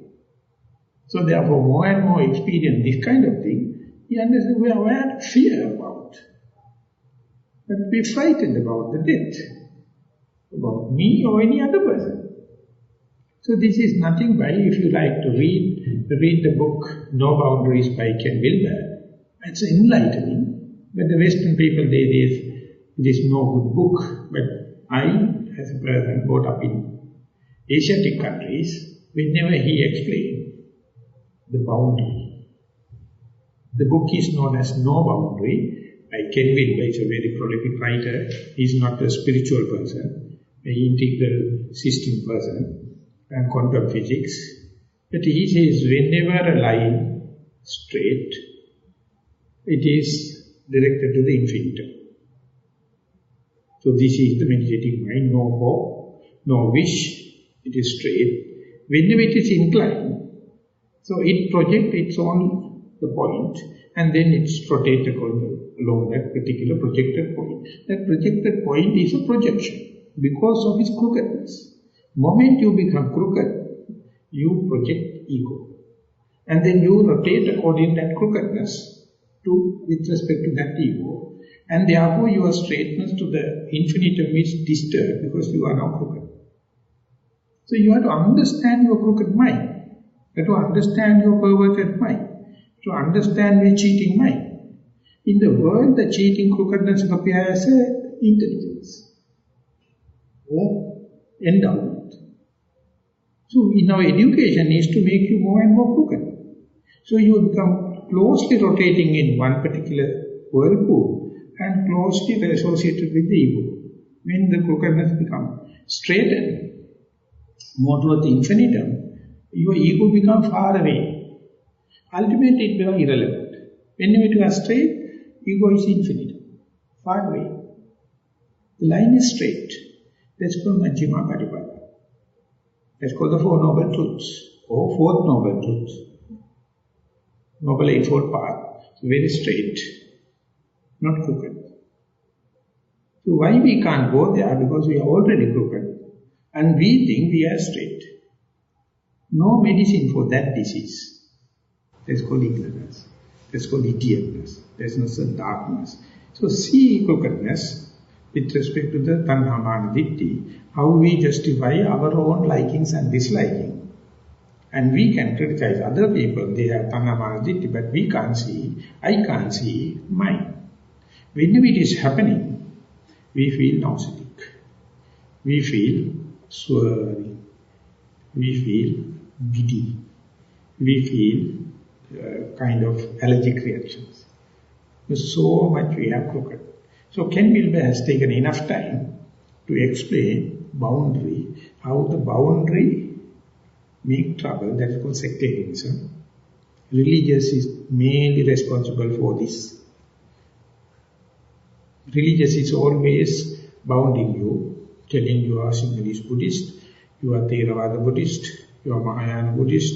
So therefore, more and more experience this kind of thing, we understand we are fear about. But we are frightened about the death, about me or any other person. So this is nothing by, if you like to read the book No Boundaries by Ken Wilber. It's enlightening. But the Western people, it is no good book. But I, as a person brought up in Asiatic countries, whenever he explained the boundary. The book is known as No Boundary by Ken Wilber. He's a very prolific writer. He's not a spiritual person, an integral system person, and quantum physics. But he says whenever a line straight, it is directed to the infinitum. So this is the meditative mind, no hope, no wish, it is straight. Whenever it is inclined, so it projects its own the point and then it's rotated along that particular projected point. That projected point is a projection because of its crookedness. The moment you become crooked, you project ego. And then you rotate according to that crookedness with respect to that ego. And therefore your straightness to the infinitum is disturbed because you are now crooked. So you have to understand your crooked mind. You have to understand your perverted mind. To understand your cheating mind. In the world, the cheating crookedness appears as intelligence or endowment. So in our education is to make you more and more crooked. So you become closely rotating in one particular whirlpool and closely associated with the ego. When the crookedness becomes straightened, more towards the infinitum, your ego becomes far away. Ultimately it becomes irrelevant. Whenever you are straight, ego is infinite, far away. The line is straight. That's called Majjhima Paripada. That's called the Four Noble Truths, or Fourth Noble Truth. Noble Eightfold Path, very straight, not crooked. So why we can't go there? Because we are already crooked. And we think we are straight. No medicine for that disease. That's called ignorance. That's called idiotness. That's not darkness. So see crookedness with respect to the Tanha Mana Ditti, how we justify our own likings and disliking. And we can criticize other people, they have Tanha Mana Ditti, but we can't see, I can't see mine. Whenever it is happening, we feel nauseatic. We feel swerving. We feel giddy. We feel kind of allergic reactions. So much we have crooked. So Ken Wilber has taken enough time to explain boundary, how the boundary make trouble. That is called sectarianism. Religious is mainly responsible for this. Religious is always bounding you, telling you are Sinhalese Buddhist, you are Theravada Buddhist, you are Mahayana Buddhist,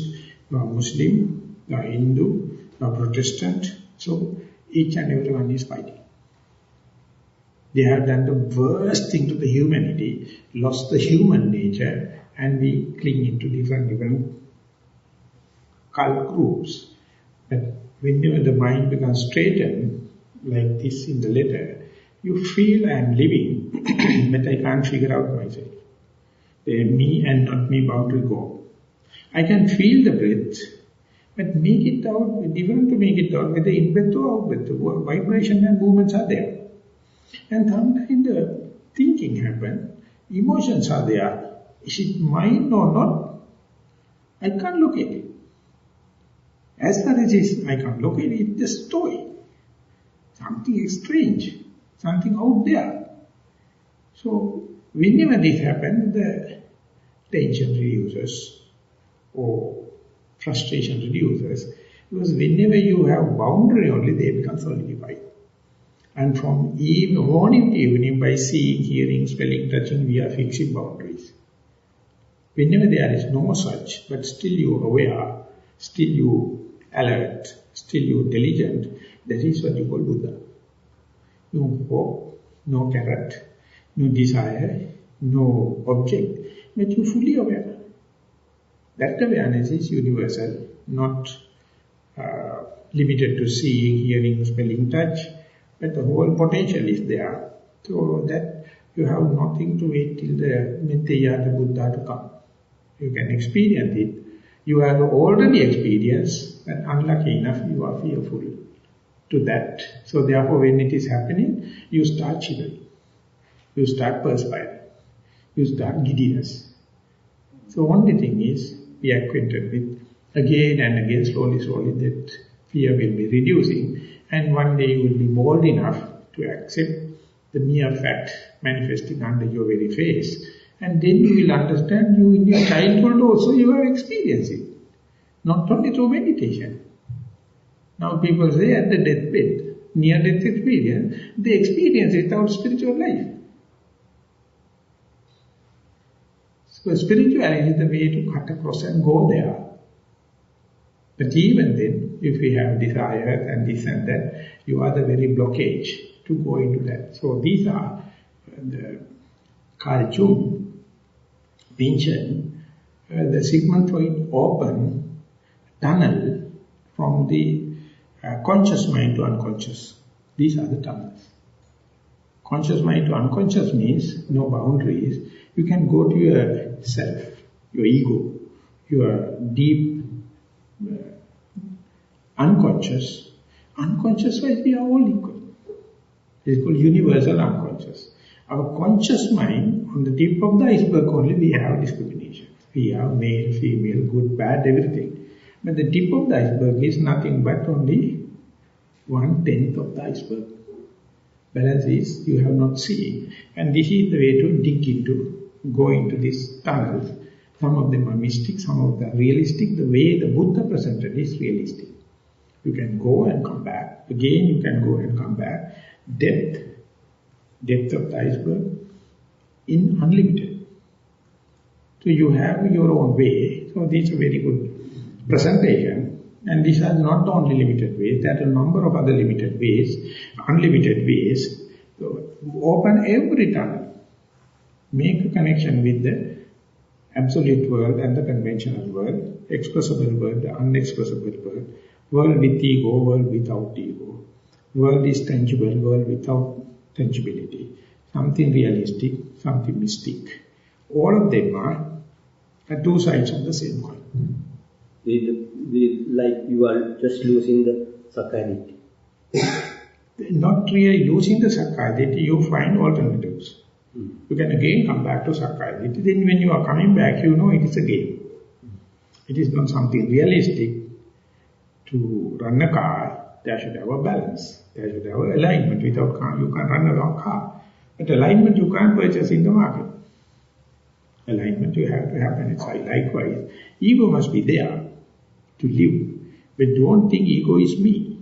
you are Muslim, you are Hindu, you are Protestant. So each and everyone is fighting. They have done the worst thing to the humanity, lost the human nature, and we cling into different cult groups. But whenever the mind becomes straightened, like this in the letter, you feel I am living, but I can't figure out myself. The me and not me boundary go. I can feel the breath, but make it out, different to make it out, whether in-breath or out-breath, vibration and movements are there. And sometimes the thinking happens, emotions are there. Is it mine or not? I can't locate it. As far as I can't locate it, it's just toy. Something strange, something out there. So whenever this happens, the tension reduces or frustration reduces, because whenever you have boundary only, they become solidified. And from morning to evening, by seeing, hearing, smelling, touching, we are fixing boundaries. Whenever there is no such, but still you are aware, still you alert, still you diligent, that is what you call Buddha. No hope, no carrot, no desire, no object, but you fully aware. That awareness is universal, not limited to seeing, hearing, smelling, touch, but the whole potential is there. So that you have nothing to wait till the Mitteya, the Buddha to come. You can experience it. You have already experienced, but unlucky enough you are fearful to that. So therefore when it is happening, you start shivering. You start perspiring. You start giddiness. So only thing is, be acquainted with, again and again, slowly, that fear will be reducing. And one day you will be bold enough to accept the mere fact manifesting under your very face. And then you will understand you in your childhood also you have experienced it. Not only through meditation. Now people say at the deathbed, near-death experience, they experience it without spiritual life. So spirituality is the way to cut across and go there. But even then, if we have desires and this and that, you are the very blockage to go into that. So these are the Carl Jung mentioned the Sigmund Freud open tunnel from the conscious mind to unconscious. These are the tunnels. Conscious mind to unconscious means no boundaries. You can go to your self, your ego, your deep unconscious. Unconscious-wise, we are all equal. It is called universal unconscious. Our conscious mind, on the tip of the iceberg only, we have discrimination. We have male, female, good, bad, everything. But the tip of the iceberg is nothing but only 1/10 of the iceberg. Balance is you have not seen. And this is the way to dig into, go into this tunnel. Some of them are mystic, some of them are realistic. The way the Buddha presented is realistic. You can go and come back. Again you can go and come back. Depth of the iceberg, unlimited. So you have your own way. So this is a very good presentation. And these are not the only limited ways. There are a number of other limited ways, unlimited ways. So open every tunnel. Make a connection with the absolute world and the conventional world, expressible world, the unexpressible world, world with ego, world without ego. World is tangible, world without tangibility. Something realistic, something mystic. All of them are two sides of the same coin. Like you are just losing the sakkaya. Not really losing the sakkaya, you find alternatives. You can again come back to sakkaya. Then when you are coming back, you know it is a game. It is not something realistic. To run a car, there should have a balance. There should have an alignment. Without car, you can't run a wrong car. But alignment you can't purchase in the market. Alignment you have to happen inside. Likewise, ego must be there to live. But don't think ego is me.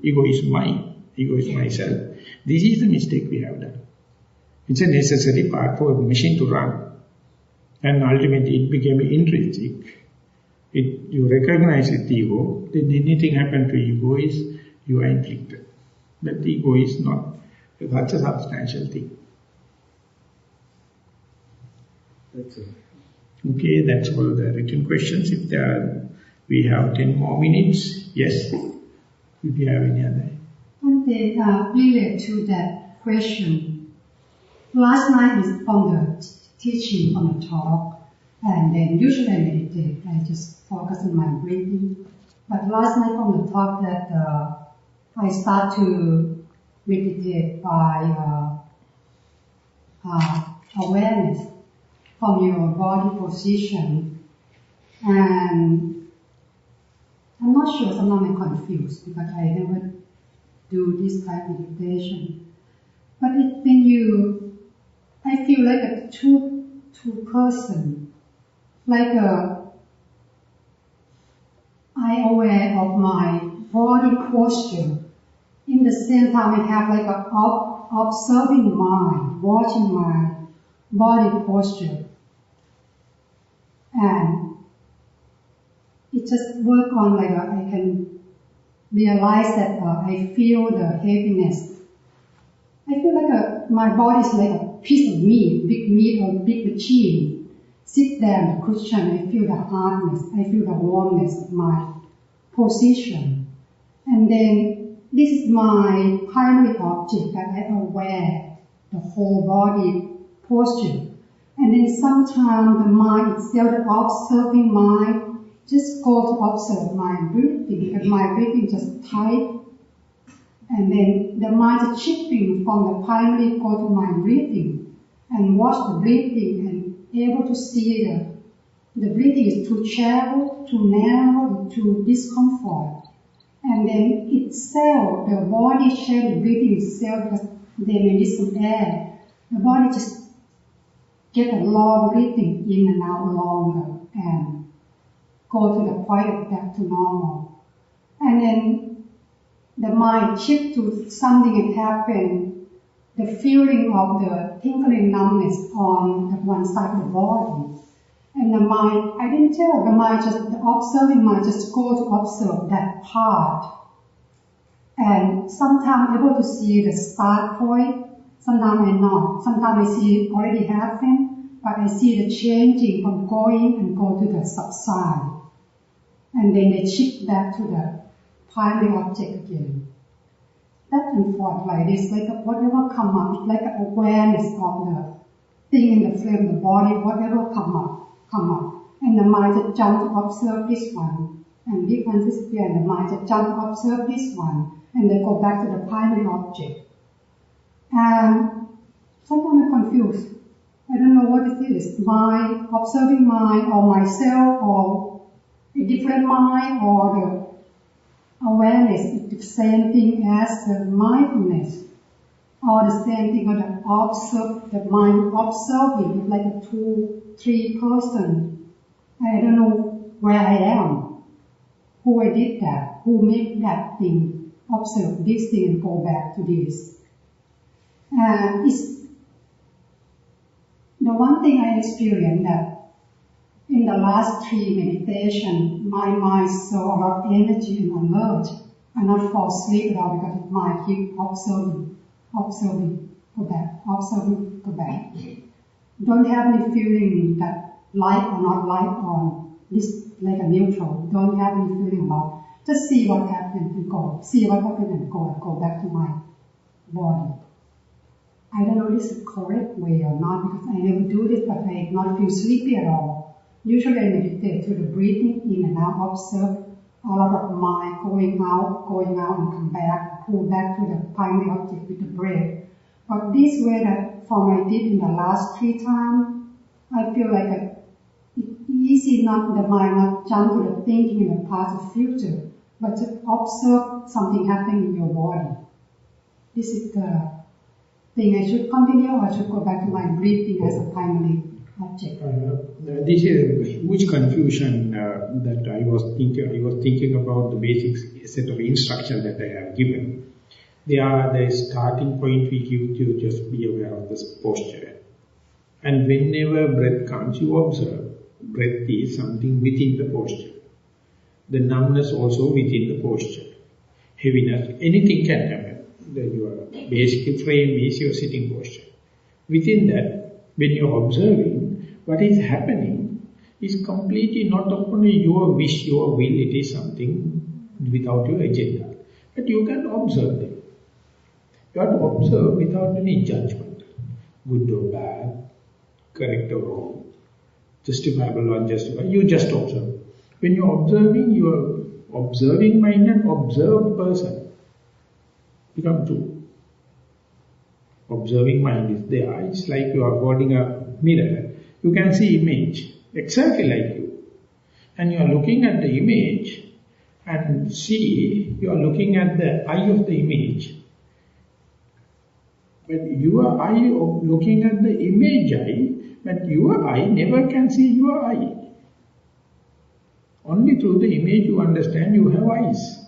Ego is mine. Ego is myself. This is the mistake we have done. It's a necessary part for a machine to run. And ultimately it became intrinsic. You recognize it, ego, then anything happen to ego is you are inflicted. But the ego is not such a substantial thing. That's it. Okay, that's all the written questions. If there are, we have 10 more minutes. Yes? If you have any other. Related to that question, last night is on the teaching, on the talk, and then usually I meditate, I just focus on my breathing. But last night on the talk that I start to meditate by awareness from your body position. And I'm not sure, sometimes I'm confused because I never do this type of meditation. But I feel like a two person, like I aware of my body posture. In the same time, I have like a observing mind, watching my body posture. And it just work on like I can realize that I feel the heaviness. I feel like my body is like a piece of meat or big machine. Sit there on the cushion, I feel the hardness, I feel the warmness of my position. And then this is my primary object that I aware, the whole body posture. And then sometimes the mind itself, the observing mind, just go to observe my breathing, because my breathing is just tight. And then the mind is shifting from the primary go to my breathing and watch the breathing and able to see the breathing is too shallow, too narrow, too discomfort. And then itself, the body share the breathing itself because they may need some air. The body just get a long breathing in and out longer and go to the point of back to normal. And then the mind shift to something that happened, the feeling of the tingling numbness on the one side of the body. And the mind, I didn't tell, the observing mind just go to observe that part. And sometimes I'm able to see the start point, sometimes I'm not. Sometimes I see it already happened, but I see the changing from going and go to the subside. And then they shift back to the primary object again. back and forth like this, like whatever come up, it's like an awareness of the thing in the frame, the body, whatever come up. And the mind just jump to observe this one, and this one disappear, and the mind just jump to observe this one, and then go back to the primary object. And sometimes I'm confused. I don't know what it is. My observing mind, or myself, or a different mind, or the awareness is the same thing as the mindfulness, or the same thing as the mind observing, like a 2-3 person. I don't know where I am, who I did that, who made that thing, observe this thing and go back to this. And it's the one thing I experienced that in the last 3 meditations, my mind saw a lot of energy and alert. I not fall asleep at all because my mind keep observing, go back. Don't have any feeling that light or not light on this, like a neutral. Don't have any feeling about. Just see what happens and go. See what happens and go back to my body. I don't know if this is the correct way or not because I never do this, but I not feel sleepy at all. Usually I meditate through the breathing in and out, observe a lot of mind going out and come back, pull back to the primary object with the breath. But this way that form I did in the last 3 times, I feel like it's easy not the mind not jump to the thinking in the past or future, but to observe something happening in your body. This is the thing I should continue or I should go back to my breathing as a primary object. This is a huge confusion that I was thinking about the basic set of instructions that I have given. They are the starting point we give to just be aware of this posture. And whenever breath comes, you observe. Breath is something within the posture. The numbness also within the posture. Heaviness, anything can happen. Your basic frame is your sitting posture. Within that, when you are observing, what is happening is completely not upon your wish, your will. It is something without your agenda. But you can observe them. You have to observe without any judgment. Good or bad, correct or wrong, justifiable or unjustifiable. You just observe. When you are observing mind and observed person become two. Observing mind is there. It's like you are holding a mirror. You can see image exactly like you. And you are looking at the image and see, you are looking at the eye of the image. But your eye looking at the image eye, but your eye never can see your eye. Only through the image you understand you have eyes.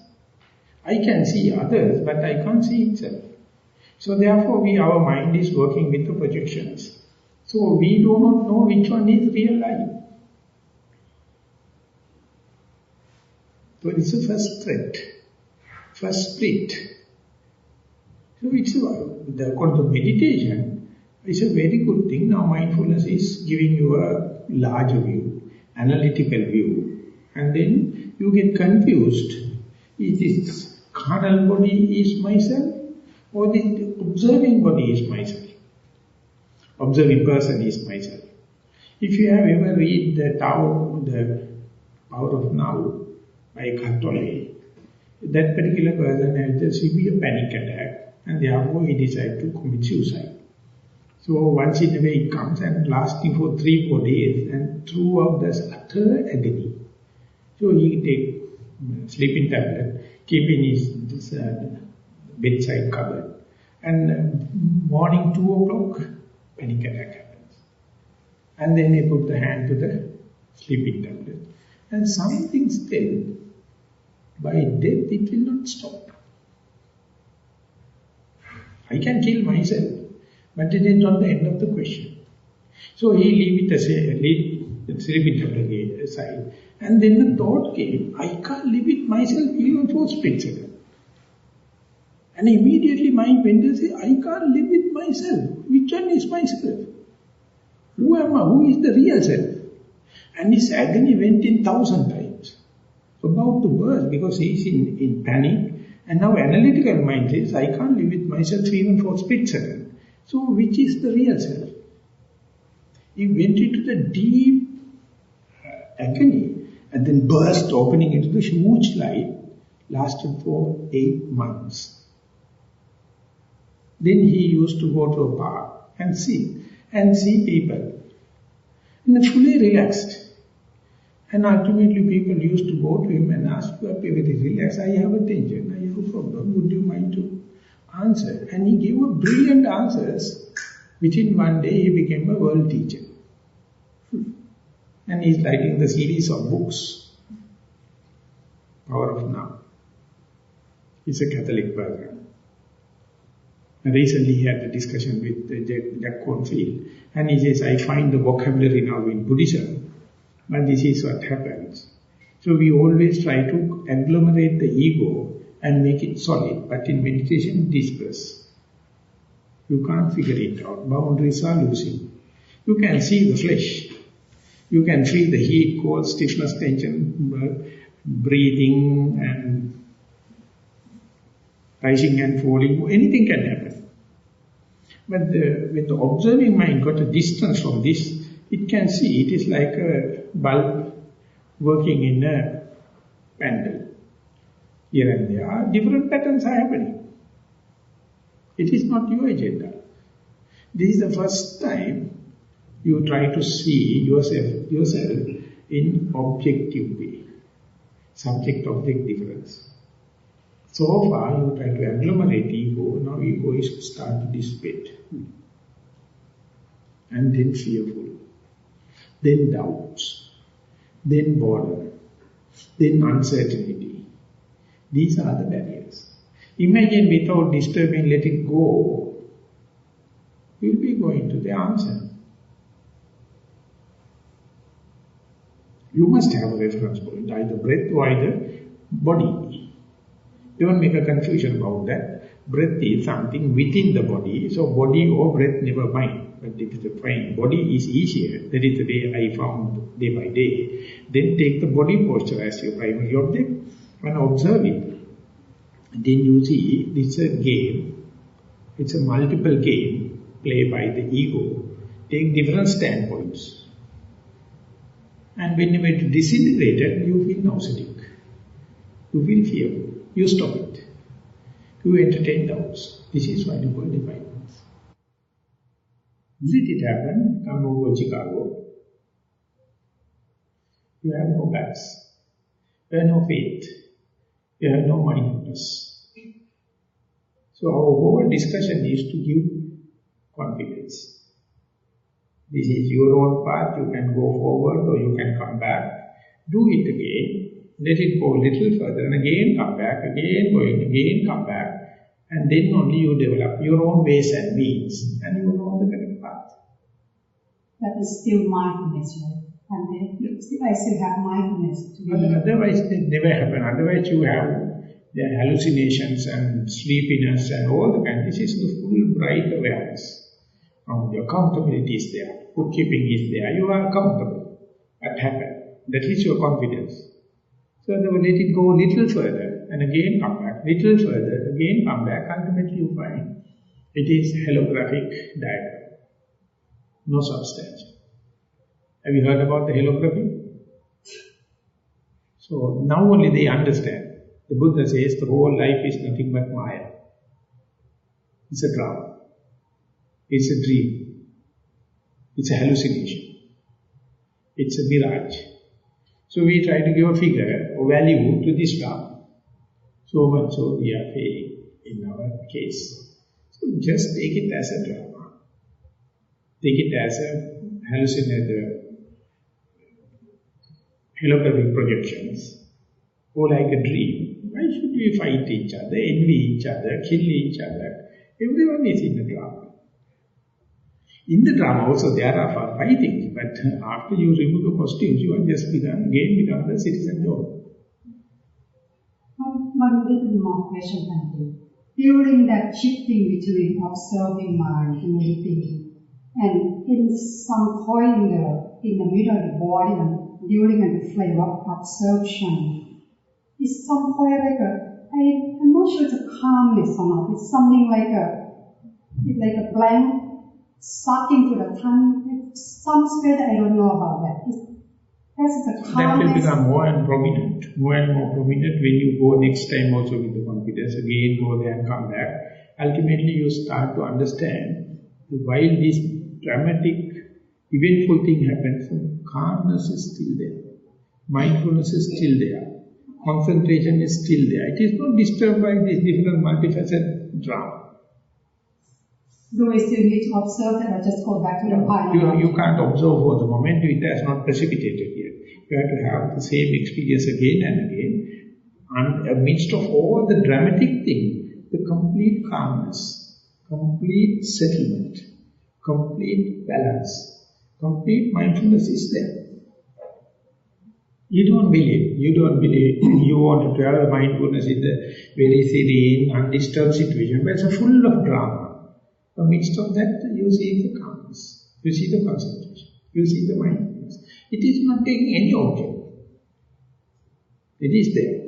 I can see others, but I can't see itself. So therefore our mind is working with the projections. So we do not know which one is real eye. So it's the first threat, first split. So it's according to meditation, it's a very good thing. Now mindfulness is giving you a larger view, analytical view. And then you get confused. Is this carnal body is myself or the observing body is myself? Observing person is myself. If you have ever read the Tao, the Power of Now by Katole, that particular person had a severe panic attack and therefore he decided to commit suicide. So once in a way it comes and lasting for 3-4 days and throughout this utter agony. So he take sleeping tablet, keep in his bedside cupboard, and morning 2 o'clock, panic attack happens. And then they put the hand to the sleeping tablet. And something still, by death it will not stop. I can kill myself, but it is not the end of the question. So he leave the sleeping tablet aside. And then the thought came, I can't live with myself even for a split second. And immediately mind went to say, I can't live with myself. Which one is myself? Who am I? Who is the real self? And his agony went in 1,000 times. About to burst because he is in panic And now analytical mind says, I can't live with myself even for a split second. So which is the real self? He went into the deep agony and then burst opening into the huge light, lasted for 8 months. Then he used to go to a park and see people. And fully relaxed. And ultimately people used to go to him and ask, you are very relaxed, I have attention, I have a problem, would you mind to answer? And he gave brilliant answers. Within one day he became a world teacher. And he's writing the series of books, Power of Now. He's a Catholic person. And recently he had a discussion with Jack Cornfield. And he says, I find the vocabulary now in Buddhism. And this is what happens. So we always try to agglomerate the ego and make it solid. But in meditation, disperse. You can't figure it out. Boundaries are losing. You can see the flesh. You can feel the heat, cold, stiffness, tension, breathing and rising and falling. Anything can happen. But when the observing mind got a distance from this, it can see it is like a bulb working in a pendle. Here and there, different patterns are happening. It is not your agenda. This is the first time you try to see yourself in objective way. Subject-object difference. So far you try to agglomerate ego, now ego is start to dissipate. And then fearful. Then doubts. Then boredom. Then uncertainty. These are the barriers. Imagine without disturbing, let it go, you'll be going to the answer. You must have a reference point, either breath or either body. Don't make a confusion about that. Breath is something within the body, so body or breath, never mind. But if it's a fine, body is easier. That is the way I found day by day. Then take the body posture as your primary object and observe it. Then you see, this is a game. It's a multiple game played by the ego. Take different standpoints. And when you get disintegrated, you feel nauseatic. You feel fearful. You stop it. You entertain doubts. This is why you call defilements. Let it happen, come over Chicago. You have no guts. You have no faith. You have no mindfulness. So our whole discussion is to give confidence. This is your own path, you can go forward or you can come back. Do it again, let it go a little further and again come back, again going, again come back. And then only you develop your own ways and means and you know the correct path. That is still mindfulness, right? And I still have mindfulness to be. Otherwise it never happen. Otherwise you have the hallucinations and sleepiness and all the kind. This is the full bright awareness. The accountability is there, bookkeeping is there, you are accountable. What happened? That is your confidence. So they will let it go a little further and again come back, little further, again come back, ultimately you find it is holographic diagram, no substance. Have you heard about the holography? So now only they understand. The Buddha says the whole life is nothing but Maya. It's a drama. It's a dream. It's a hallucination. It's a mirage. So we try to give a figure or value to this drama. So much so we are failing in our case. So just take it as a drama. Take it as a hallucinated, holographic projections. Or like a dream. Why should we fight each other, envy each other, kill each other? Everyone is in the drama. In the drama also there are fighting, but after you remove the costumes, you will just become the citizen Joe. One little more question, thank you. During that shifting between observing mind and meditating, and in some point in the middle of the body and during the flame of absorption, is some point like I'm not sure it's a calmness or not. It's something like a blank sucking to the tongue. Some spirit, I don't know about that. That's a calmness. That will become more and prominent, more and more prominent when you go next time also with the confidence. Again, go there and come back. Ultimately, you start to understand that while this dramatic, eventful thing happens, calmness is still there. Mindfulness is still there. Concentration is still there. It is not disturbed by this different multifaceted drama. Do we still need to observe that or just go back to the body? You can't observe for the moment. It has not precipitated yet. You have to have the same experience again and again. And amidst of all the dramatic thing, the complete calmness, complete settlement, complete balance, complete mindfulness is there. You don't believe, you want to have mindfulness in the very serene, undisturbed situation, but it's full of drama. Amidst of that, you see the calmness, you see the concentration, you see the mindfulness. It is not taking any object. It is there.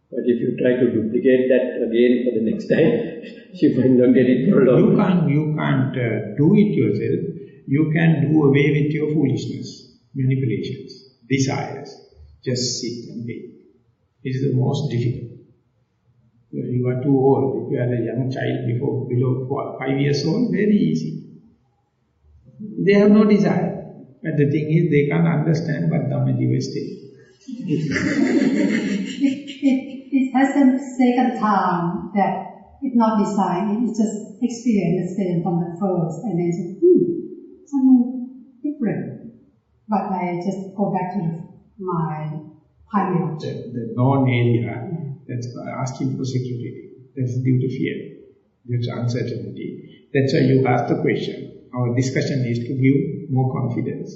But if you try to duplicate that again for the next time, you might not get it for long. You can't do it yourself. You can do away with your foolishness, manipulations, desires. Just sit and wait. It is the most difficult. You are too old. If you are a young child below 5 years old, very easy. They have no desire. But the thing is, they can't understand what Dhammajiva is saying. It hasn't taken time that it's not designed. It's just experience the same from the first, and then say, something different. But I just go back to my primary object. The known area, that's asking for security. That's due to fear. Due to uncertainty. That's why you ask the question. Our discussion is to give more confidence.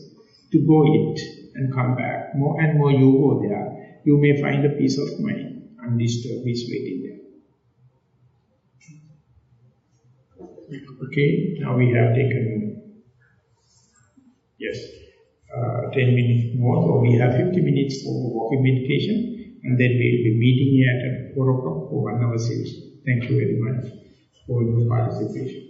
To go it and come back. More and more you go there, you may find a peace of mind. Undisturbed is waiting there. Okay, now we have taken, 10 minutes more, so we have 50 minutes for walking meditation, and then we will be meeting here at 4 o'clock for 1 hour session. Thank you very much for your participation.